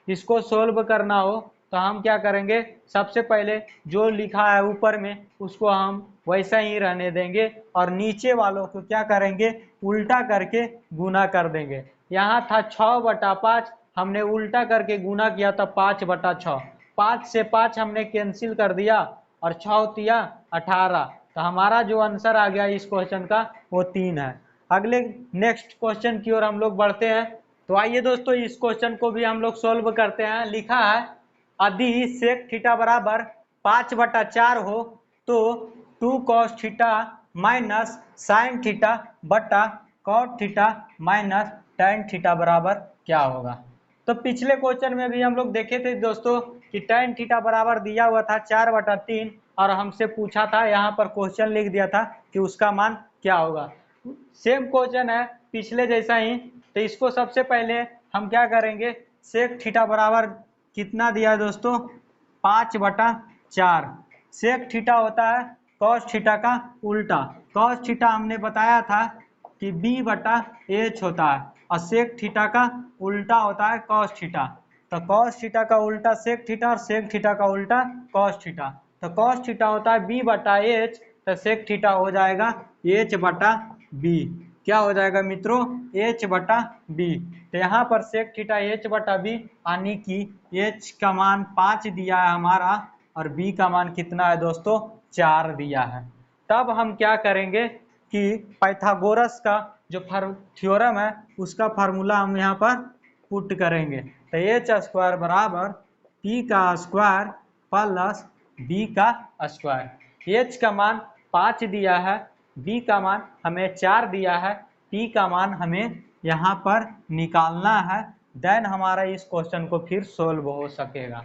इसको सोल्व करना हो तो हम क्या करेंगे, सबसे पहले जो लिखा है ऊपर में उसको हम वैसा ही रहने देंगे और नीचे वालों को क्या करेंगे, उल्टा करके गुना कर देंगे। यहाँ था 6/5, हमने उल्टा करके गुना किया था 5/6। 5 से 5 हमने कैंसिल कर दिया और 6 18। तो हमारा जो आंसर आ गया इस क्वेश्चन का वो 3 है। अगले नेक्स्ट क्वेश्चन की ओर हम लोग बढ़ते हैं। तो आइए दोस्तों इस क्वेश्चन को भी हम लोग सोल्व करते हैं। लिखा है यदि सेक थीटा बराबर 5/4 हो तो 2 cos theta minus sine theta बटा cot theta minus tan theta बराबर क्या होगा। तो पिछले क्वेश्चन में भी हम लोग देखे थे दोस्तों कि tan थीटा बराबर दिया हुआ था 4/3 और हमसे पूछा था, यहाँ पर क्वेश्चन लिख दिया था कि उसका मान क्या होगा। सेम क्वेश्चन है पिछले जैसा ही। तो इसको सबसे पहले हम क्या करेंगे, सेक थीटा बराबर कितना दिया है दोस्तों, 5/4। सेक थीटा होता है कॉस थीटा का उल्टा। कॉस थीटा हमने बताया था कि B/H होता है और सेक थीटा का उल्टा होता है कॉस थीटा। तो कॉस थीटा का उल्टा सेक थीटा और सेक थीटा का उल्टा कॉस थीटा। तो कॉस थीटा होता है B/H, तो सेक थीटा हो जाएगा H/B। क्या हो जाएगा मित्रों, H/B। तो यहाँ पर सेक थीटा H/B, यानी कि H का मान 5 दिया है हमारा और B का मान कितना है दोस्तों, 4 दिया है। तब हम क्या करेंगे कि पाइथागोरस का जो थ्योरम है उसका फार्मूला हम यहाँ पर पुट करेंगे। तो H² बराबर P का स्क्वायर प्लस B का स्क्वायर। H का मान 5 दिया है, B का मान हमें 4 दिया है, P का मान हमें यहाँ पर निकालना है। देन हमारा इस क्वेश्चन को फिर सोल्व हो सकेगा।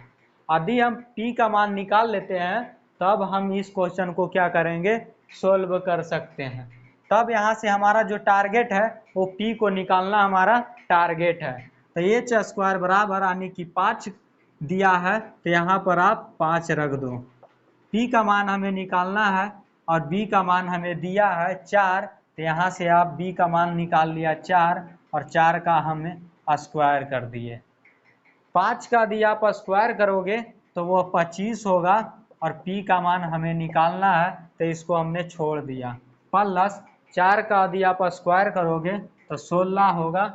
यदि हम P का मान निकाल लेते हैं तब हम इस क्वेश्चन को क्या करेंगे, सोल्व कर सकते हैं। तब यहाँ से हमारा जो टारगेट है वो P को निकालना हमारा टारगेट है। तो H² बराबर यानी कि 5 दिया है तो यहाँ पर आप 5 रख दो। P का मान हमें निकालना है और B का मान हमें दिया है 4, तो यहाँ से आप B का मान निकाल लिया 4 और 4 का हमें स्क्वायर कर दिए। 5 का यदि आप स्क्वायर करोगे तो वो 25 होगा और P का मान हमें निकालना है तो इसको हमने छोड़ दिया। प्लस 4 का यदि आप स्क्वायर करोगे तो 16 होगा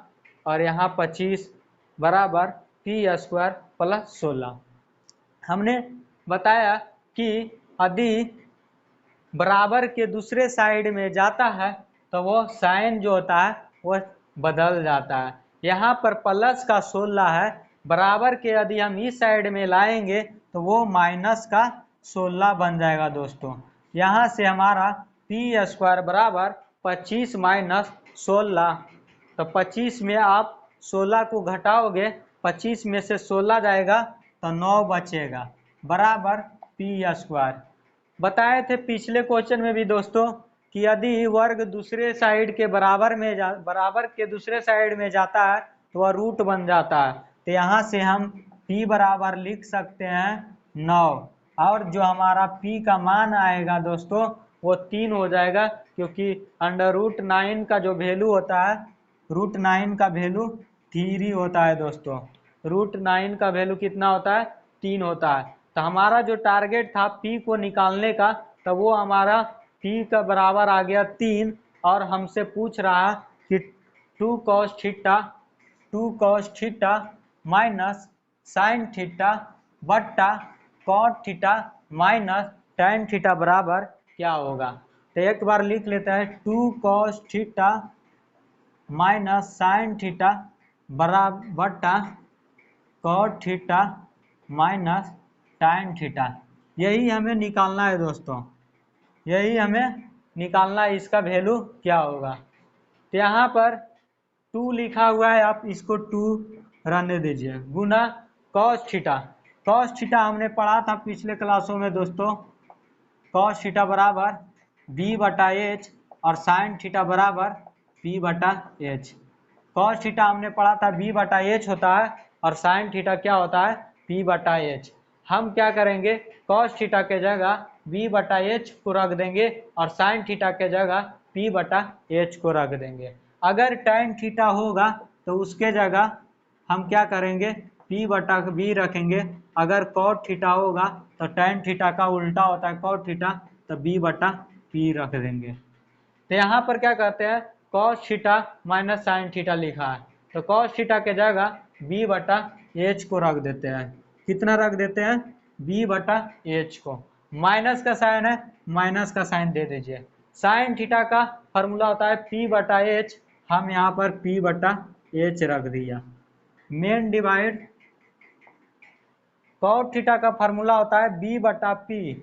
और यहाँ 25 बराबर P² प्लस 16। हमने बताया कि यदि बराबर के दूसरे साइड में जाता है तो वो साइन जो होता है वह बदल जाता है। यहाँ पर प्लस का 16 है, बराबर के यदि हम इस साइड में लाएंगे तो वो माइनस का 16 बन जाएगा दोस्तों। यहाँ से हमारा पी स्क्वायर बराबर 25 माइनस 16, तो 25 में आप 16 को घटाओगे, 25 में से 16 जाएगा तो 9 बचेगा, बराबर पी स्क्वायर। बताए थे पिछले क्वेश्चन में भी दोस्तों कि यदि वर्ग दूसरे साइड के बराबर के दूसरे साइड में जाता है तो वह रूट बन जाता है। तो यहाँ से हम p बराबर लिख सकते हैं 9, और जो हमारा p का मान आएगा दोस्तों वो 3 हो जाएगा, क्योंकि √9 का जो वैल्यू होता है, √9 का वैल्यू 3 होता है दोस्तों। √9 का वैल्यू कितना होता है? 3 होता है। तो हमारा जो टारगेट था p को निकालने का, तो वो हमारा p का बराबर आ गया 3, और हमसे पूछ रहा है कि 2 cos theta minus sine theta बट्टा cot theta minus tan theta बराबर क्या होगा। तो एक बार लिख लेते हैं 2 cos theta minus sine theta बराबर बट्टा cot theta minus tan theta. यही हमें निकालना है दोस्तों, यही हमें निकालना है, इसका वैल्यू क्या होगा। तो यहाँ पर 2 लिखा हुआ है, आप इसको 2 रहने दीजिए, गुना cos थीटा। cos थीटा हमने पढ़ा था पिछले क्लासों में दोस्तों, cos थीटा बराबर b/h और sin थीटा बराबर p/h। cos थीटा हमने पढ़ा था b/h होता है और sin थीटा क्या होता है? p/h। हम क्या करेंगे, cos थीटा के जगह b/h को रख देंगे और sin थीटा के जगह p/h को रख देंगे। अगर tan थीटा होगा तो उसके जगह हम क्या करेंगे, p/b रखेंगे। अगर cot थीटा होगा तो tan थीटा का उल्टा होता है cot थीटा, तो b/p रख देंगे। तो यहाँ पर क्या करते हैं, cos theta minus sine theta लिखा है, तो cos थीटा के जगह b/h को रख देते हैं। कितना रख देते हैं? b/h को। माइनस का साइन है, माइनस का साइन दे दीजिए। साइन थीटा का फॉर्मूला होता है p/h, हम यहाँ पर p/h रख दिया। मेन डिवाइड cot थीटा का फॉर्मूला होता है b/p,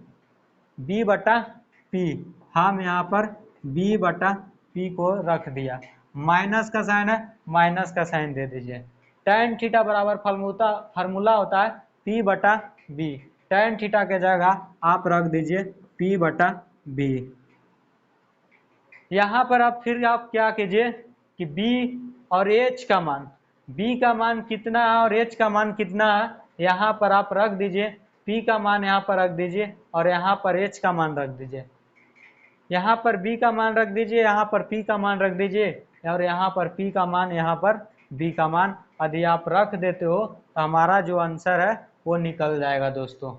b/p, हम यहाँ पर b/p को रख दिया। माइनस का साइन है, माइनस का साइन दे दीजिए। tan थीटा बराबर फॉर्मूला होता है p/b, tan थीटा के जगह आप रख दीजिए p/b। यहाँ पर आप क्या कीजिए कि b और h का मान, b का मान कितना है और h का मान कितना है, यहाँ पर आप रख दीजिए। p का मान यहाँ पर रख दीजिए और यहाँ पर h का मान रख दीजिए। यहाँ पर b का मान रख दीजिए, यहाँ पर p का मान रख दीजिए, और यहाँ पर p का मान, यहाँ पर b का मान यदि आप रख देते हो तो हमारा जो आंसर है वो निकल जाएगा दोस्तों।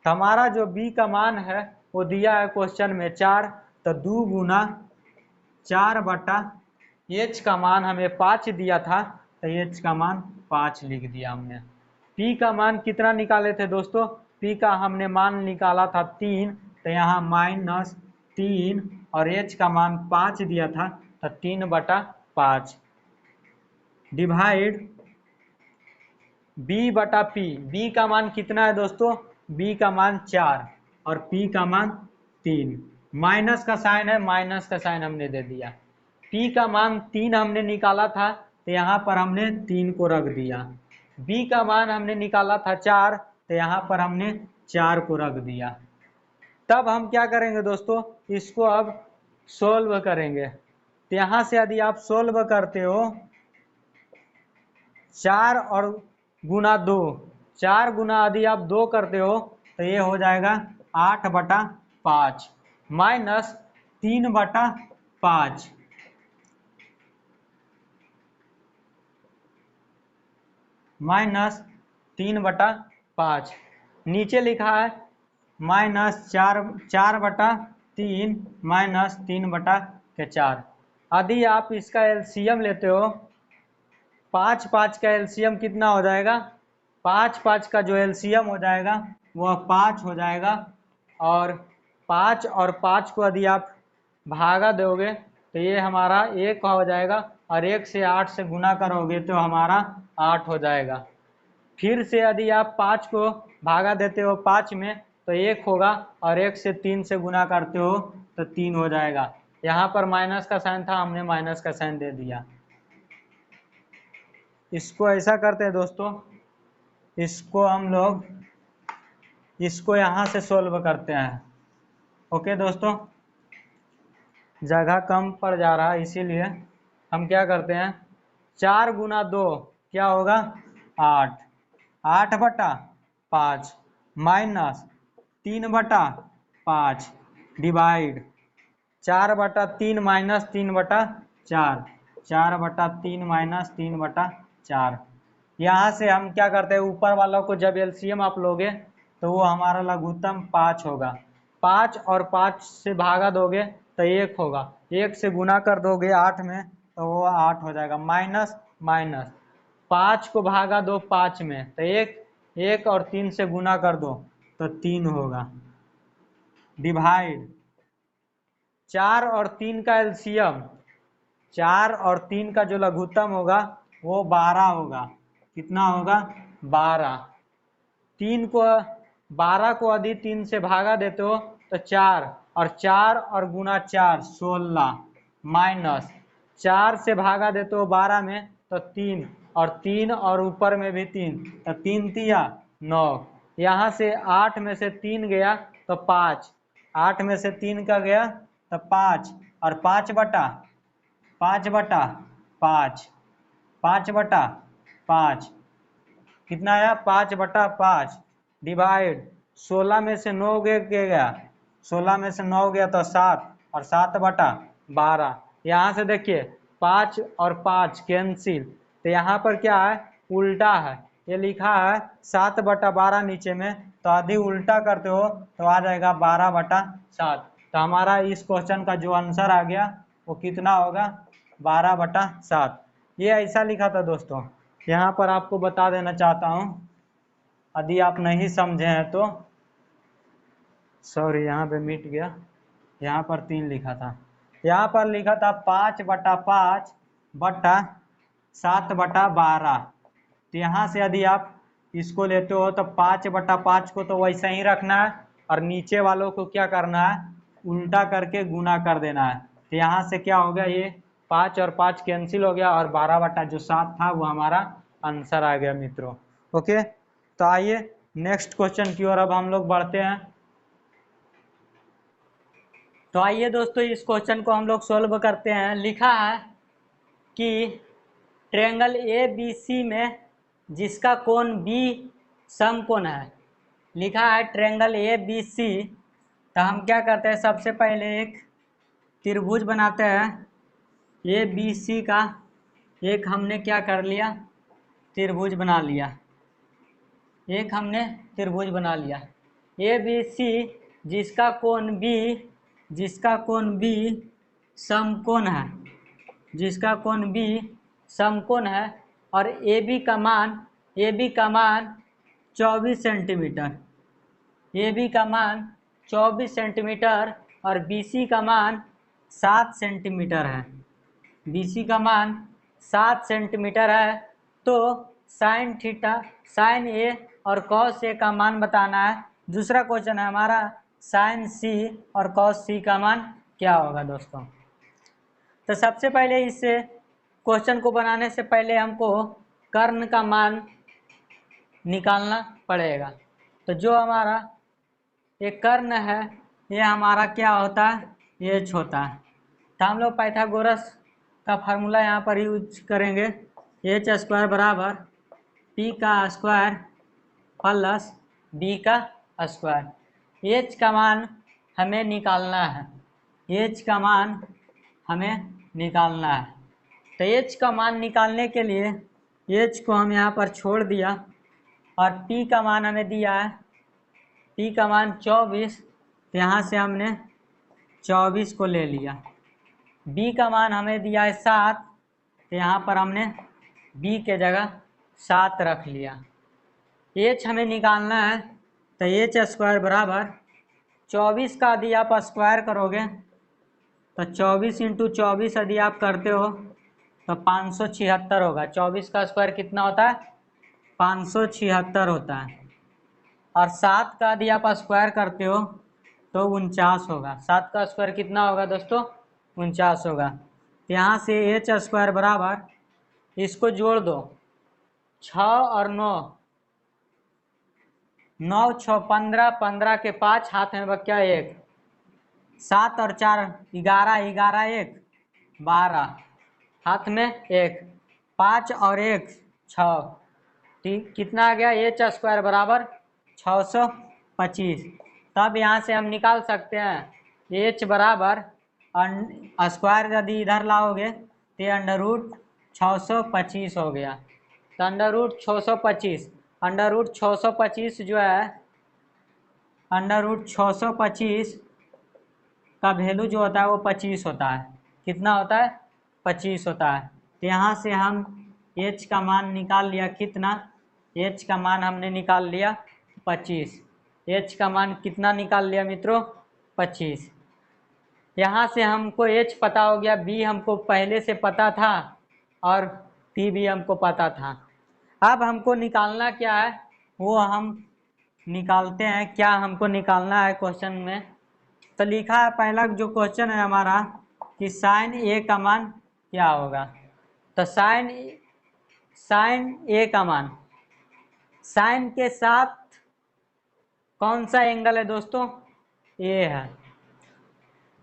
तो हमारा जो b का मान है वो दिया है क्वेश्चन में 4, तो 2 गुना 4/h का मान हमें 5 दिया था, तो h का मान 5 लिख दिया हमने। p का मान कितना निकाले थे दोस्तों? p का हमने मान निकाला था 3, तो यहाँ -3, और h का मान 5 दिया था, तो 3/5 डिवाइड b/p। b का मान कितना है दोस्तों? b का मान 4 और p का मान 3। माइनस का साइन है, माइनस का साइन हमने दे दिया। p का मान 3 हमने निकाला था, तो यहाँ पर हमने 3 को रख दिया। b का मान हमने निकाला था 4, तो यहाँ पर हमने 4 को रख दिया। तब हम क्या करेंगे दोस्तों, इसको अब सोल्व करेंगे। तो यहाँ से यदि आप सोल्व करते हो 4 और गुना 2, 4 गुना यदि आप 2 करते हो तो ये हो जाएगा 8/5 माइनस 3/5, माइनस 3/5। नीचे लिखा है -4/3 माइनस 3/4। यदि आप इसका एलसीएम लेते हो, 5 5 का एलसीएम कितना हो जाएगा? 5 5 का जो एलसीएम हो जाएगा वह 5 हो जाएगा। और 5 और 5 को यदि आप भागा दोगे तो ये हमारा 1 हो जाएगा, और 1 से 8 से गुना करोगे तो हमारा 8 हो जाएगा। फिर से यदि आप 5 को भागा देते हो 5 में तो 1 होगा, और 1 से 3 से गुना करते हो तो 3 हो जाएगा। यहाँ पर माइनस का साइन था, हमने माइनस का साइन दे दिया। इसको ऐसा करते हैं दोस्तों, इसको हम लोग इसको यहाँ से सोल्व करते हैं। ओके दोस्तों, जगह कम पड़ जा रहा है इसीलिए हम क्या करते हैं, 4 गुना 2 क्या होगा 8, 8/5 माइनस 3/5 डिवाइड 4/3 माइनस 3/4, 4/3 माइनस 3/4। यहाँ से हम क्या करते हैं, ऊपर वालों को जब एलसीएम आप लोगे तो वो हमारा लघुत्तम 5 होगा। 5 और 5 से भागा दोगे तो 1 होगा, 1 से गुना कर दोगे 8 में तो वो 8 हो जाएगा। माइनस माइनस 5 को भागा दो 5 में तो 1 और 3 से गुना कर दो तो 3 होगा। डिवाइड 4 और 3 का एलसीएम, 4 और 3 का जो लघुत्तम होगा वो 12 होगा। कितना होगा 12। 12 को यदि 3 से भागा देते हो तो 4, और 4 और गुना 4 16, माइनस 4 से भागा देते हो 12 में तो 3, और 3 और ऊपर में भी 3 तो 3 तिया 9। यहाँ से 8 में से 3 गया तो 5, 8 में से 3 का गया तो 5, और 5/5 5/5 कितना आया 5/5 डिवाइड 16 में से 9 गया, 16 में से 9 गया तो 7, और 7/12। यहाँ से देखिए 5 और 5 कैंसिल, तो यहाँ पर क्या है उल्टा है, ये लिखा है 7/12 नीचे में, तो आधी उल्टा करते हो तो आ जाएगा 12/7। तो हमारा इस क्वेश्चन का जो आंसर आ गया वो कितना होगा 12/7। ये ऐसा लिखा था दोस्तों। यहाँ पर आपको बता देना चाहता हूँ, यदि आप नहीं समझे हैं तो सॉरी, यहाँ पे मिट गया, यहाँ पर 3 लिखा था, यहाँ पर लिखा था 5/5 बटा 7/12। तो यहाँ से यदि आप इसको लेते हो तो 5/5 को तो वैसा ही रखना है, और नीचे वालों को क्या करना है उल्टा करके गुना कर देना है। तो यहाँ से क्या हो गया, ये 5 और 5 कैंसिल हो गया, और 12/7 था वो हमारा आंसर आ गया मित्रों। ओके, तो आइए नेक्स्ट क्वेश्चन की ओर अब हम लोग बढ़ते हैं। तो आइए दोस्तों इस क्वेश्चन को हम लोग सोल्व करते हैं। लिखा है कि ट्रायंगल ए बी सी में जिसका कोण बी समकोण है। लिखा है ट्रायंगल ए बी सी, तो हम क्या करते हैं, सबसे पहले एक त्रिभुज बनाते हैं ए बी सी का। एक हमने क्या कर लिया, त्रिभुज बना लिया, एक हमने त्रिभुज बना लिया ए बी सी जिसका कोण बी समकोण है, जिसका कोण बी समकोण है, और ए बी का मान 24 सेंटीमीटर, ए बी का मान 24 सेंटीमीटर, और बी सी का मान 7 सेंटीमीटर है, बी सी का मान 7 सेंटीमीटर है। तो साइन थीटा, साइन ए और कॉस ए का मान बताना है। दूसरा क्वेश्चन है हमारा साइन सी और कॉस सी का मान क्या होगा दोस्तों। तो सबसे पहले इस क्वेश्चन को बनाने से पहले हमको कर्ण का मान निकालना पड़ेगा। तो जो हमारा एक कर्ण है ये हमारा क्या होता है, एच होता है। तो हम लोग पाइथागोरस का फार्मूला यहाँ पर यूज करेंगे, एच स्क्वायर बराबर पी का स्क्वायर प्लस बी का स्क्वायर। एच का मान हमें निकालना है, एच का मान हमें निकालना है। तो एच का मान निकालने के लिए एच को हम यहाँ पर छोड़ दिया, और पी का मान हमें दिया है, पी का मान 24, तो यहाँ से हमने 24 को ले लिया। बी का मान हमें दिया है 7, तो यहाँ पर हमने बी के जगह 7 रख लिया। एच हमें निकालना है, तो एच स्क्वायर बराबर 24 का यदि आप स्क्वायर करोगे तो 24 इंटू 24 यदि आप करते हो तो 576 होगा। 24 का स्क्वायर कितना होता है? 576 होता है। और 7 का यदि आप स्क्वायर करते हो तो 49 होगा। 7 का स्क्वायर कितना होगा दोस्तों? 49 होगा। तो यहाँ से एच स्क्वायर बराबर, इसको जोड़ दो, 6 और 9, 9 6 15, 15 के 5 हाथ में बचा 1, 7 और 4 11, 11 1 12 हाथ में 1, 5 और 1 6, ठीक कितना आ गया? एच स्क्वायर बराबर 625। तब यहाँ से हम निकाल सकते हैं एच बराबर स्क्वायर यदि इधर लाओगे तो अंडर रूट 625 हो गया। तो अंडर रूट 625 जो है, अंडर रूट 625 का वैल्यू जो होता है वो 25 होता है। कितना होता है? 25 होता है। तो यहाँ से हम h का मान निकाल लिया। कितना? h का मान हमने निकाल लिया 25। h का मान कितना निकाल लिया मित्रों? 25। यहाँ से हमको h पता हो गया, b हमको पहले से पता था और p भी हमको पता था। अब हमको निकालना क्या है वो हम निकालते हैं। क्या हमको निकालना है क्वेश्चन में? तो लिखा है पहला जो क्वेश्चन है हमारा कि साइन ए का मान क्या होगा। तो साइन ए का मान, साइन के साथ कौन सा एंगल है दोस्तों? ए है।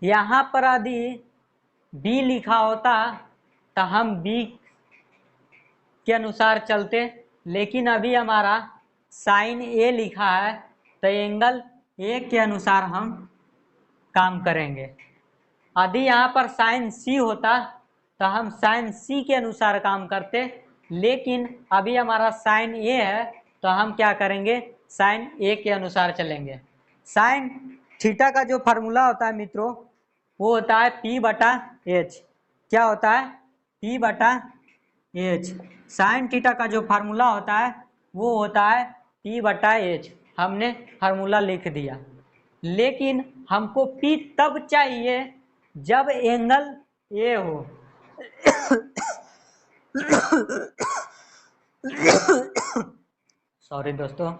यहाँ पर यदि बी लिखा होता तो हम बी के अनुसार चलते, लेकिन अभी हमारा साइन ए लिखा है तो एंगल ए के अनुसार हम काम करेंगे। यदि यहाँ पर साइन सी होता तो हम साइन सी के अनुसार काम करते, लेकिन अभी हमारा साइन ए है तो हम क्या करेंगे? साइन ए के अनुसार चलेंगे। साइन थीटा का जो फार्मूला होता है मित्रों वो होता है पी बटा एच। क्या होता है? पी बटा एच। साइन थीटा का जो फार्मूला होता है वो होता है पी बटा एच। हमने फार्मूला लिख दिया, लेकिन हमको पी तब चाहिए जब एंगल ए हो। सॉरी दोस्तों।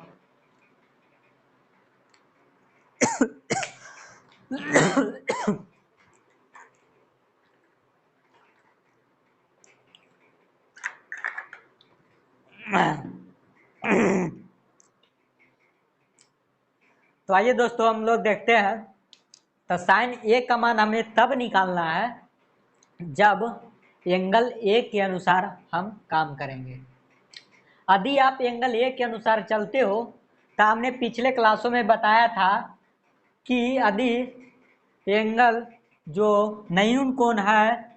तो आइए दोस्तों हम लोग देखते हैं। तो साइन ए का मान हमें तब निकालना है जब एंगल ए के अनुसार हम काम करेंगे। यदि आप एंगल ए के अनुसार चलते हो तो हमने पिछले क्लासों में बताया था कि यदि एंगल जो न्यून कोण है,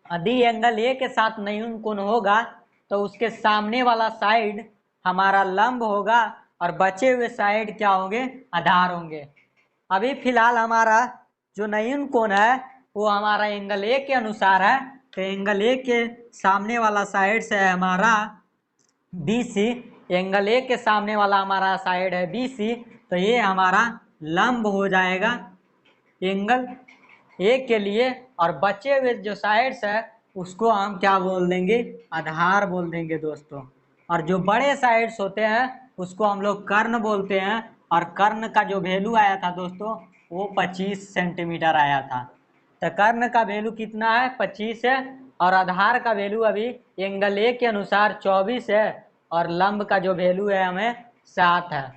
यदि एंगल ए के साथ न्यून कोण होगा तो उसके सामने वाला साइड हमारा लंब होगा और बचे हुए साइड क्या होंगे? आधार होंगे। अभी फिलहाल हमारा जो न्यून कोण है वो हमारा एंगल ए के अनुसार है। तो एंगल ए के सामने वाला साइड से है हमारा बी सी। एंगल ए के सामने वाला हमारा साइड है बी सी, तो ये हमारा लंब हो जाएगा एंगल ए के लिए। और बचे हुए जो साइड्स है उसको हम क्या बोल देंगे? आधार बोल देंगे दोस्तों। और जो बड़े साइड्स होते हैं उसको हम लोग कर्ण बोलते हैं। और कर्ण का जो वैल्यू आया था दोस्तों वो 25 सेंटीमीटर आया था। तो कर्ण का वैल्यू कितना है? 25 है। और आधार का वैल्यू अभी एंगल ए के अनुसार 24 है और लंब का जो वैल्यू है हमें 7 है।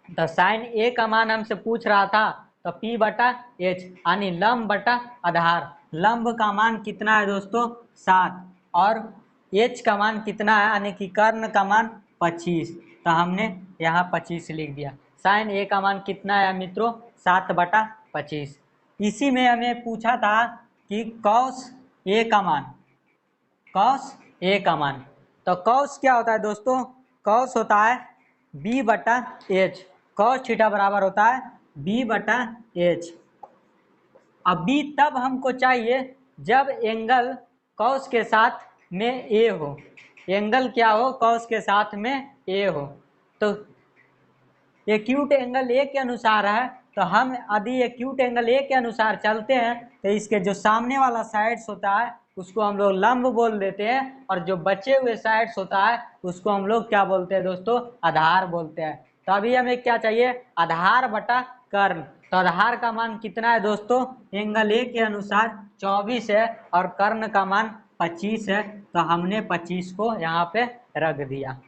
तो साइन ए का मान हमसे पूछ रहा था तो P बटा एच यानी लंब बटा आधार। लंब का मान कितना है दोस्तों? 7 और एच का मान कितना है यानी कि कर्ण का मान 25। तो हमने यहाँ 25 लिख दिया। साइन ए का मान कितना है मित्रों? 7 बटा 25। इसी में हमें पूछा था कि कॉस ए का मान, कॉस ए का मान। तो कॉस क्या होता है दोस्तों? कॉस होता है बी बटा एच। कॉस थीटा बराबर होता है बी बटा एच। अब बी तब हमको चाहिए जब एंगल कॉस के साथ में ए हो। एंगल क्या हो? कॉस के साथ में ए हो। तो एक्यूट एंगल ए के अनुसार है, तो हम यदि एक्यूट एंगल ए के अनुसार चलते हैं तो इसके जो सामने वाला साइड्स होता है उसको हम लोग लंब बोल देते हैं, और जो बचे हुए साइड्स होता है उसको हम लोग क्या बोलते हैं दोस्तों, आधार बोलते हैं। तो अभी हमें क्या चाहिए, आधार बटा कर्ण। तो आधार का मान कितना है दोस्तों, एंगल ए के अनुसार 24 है और कर्ण का मान 25 है, तो हमने 25 को यहाँ पे रख दिया।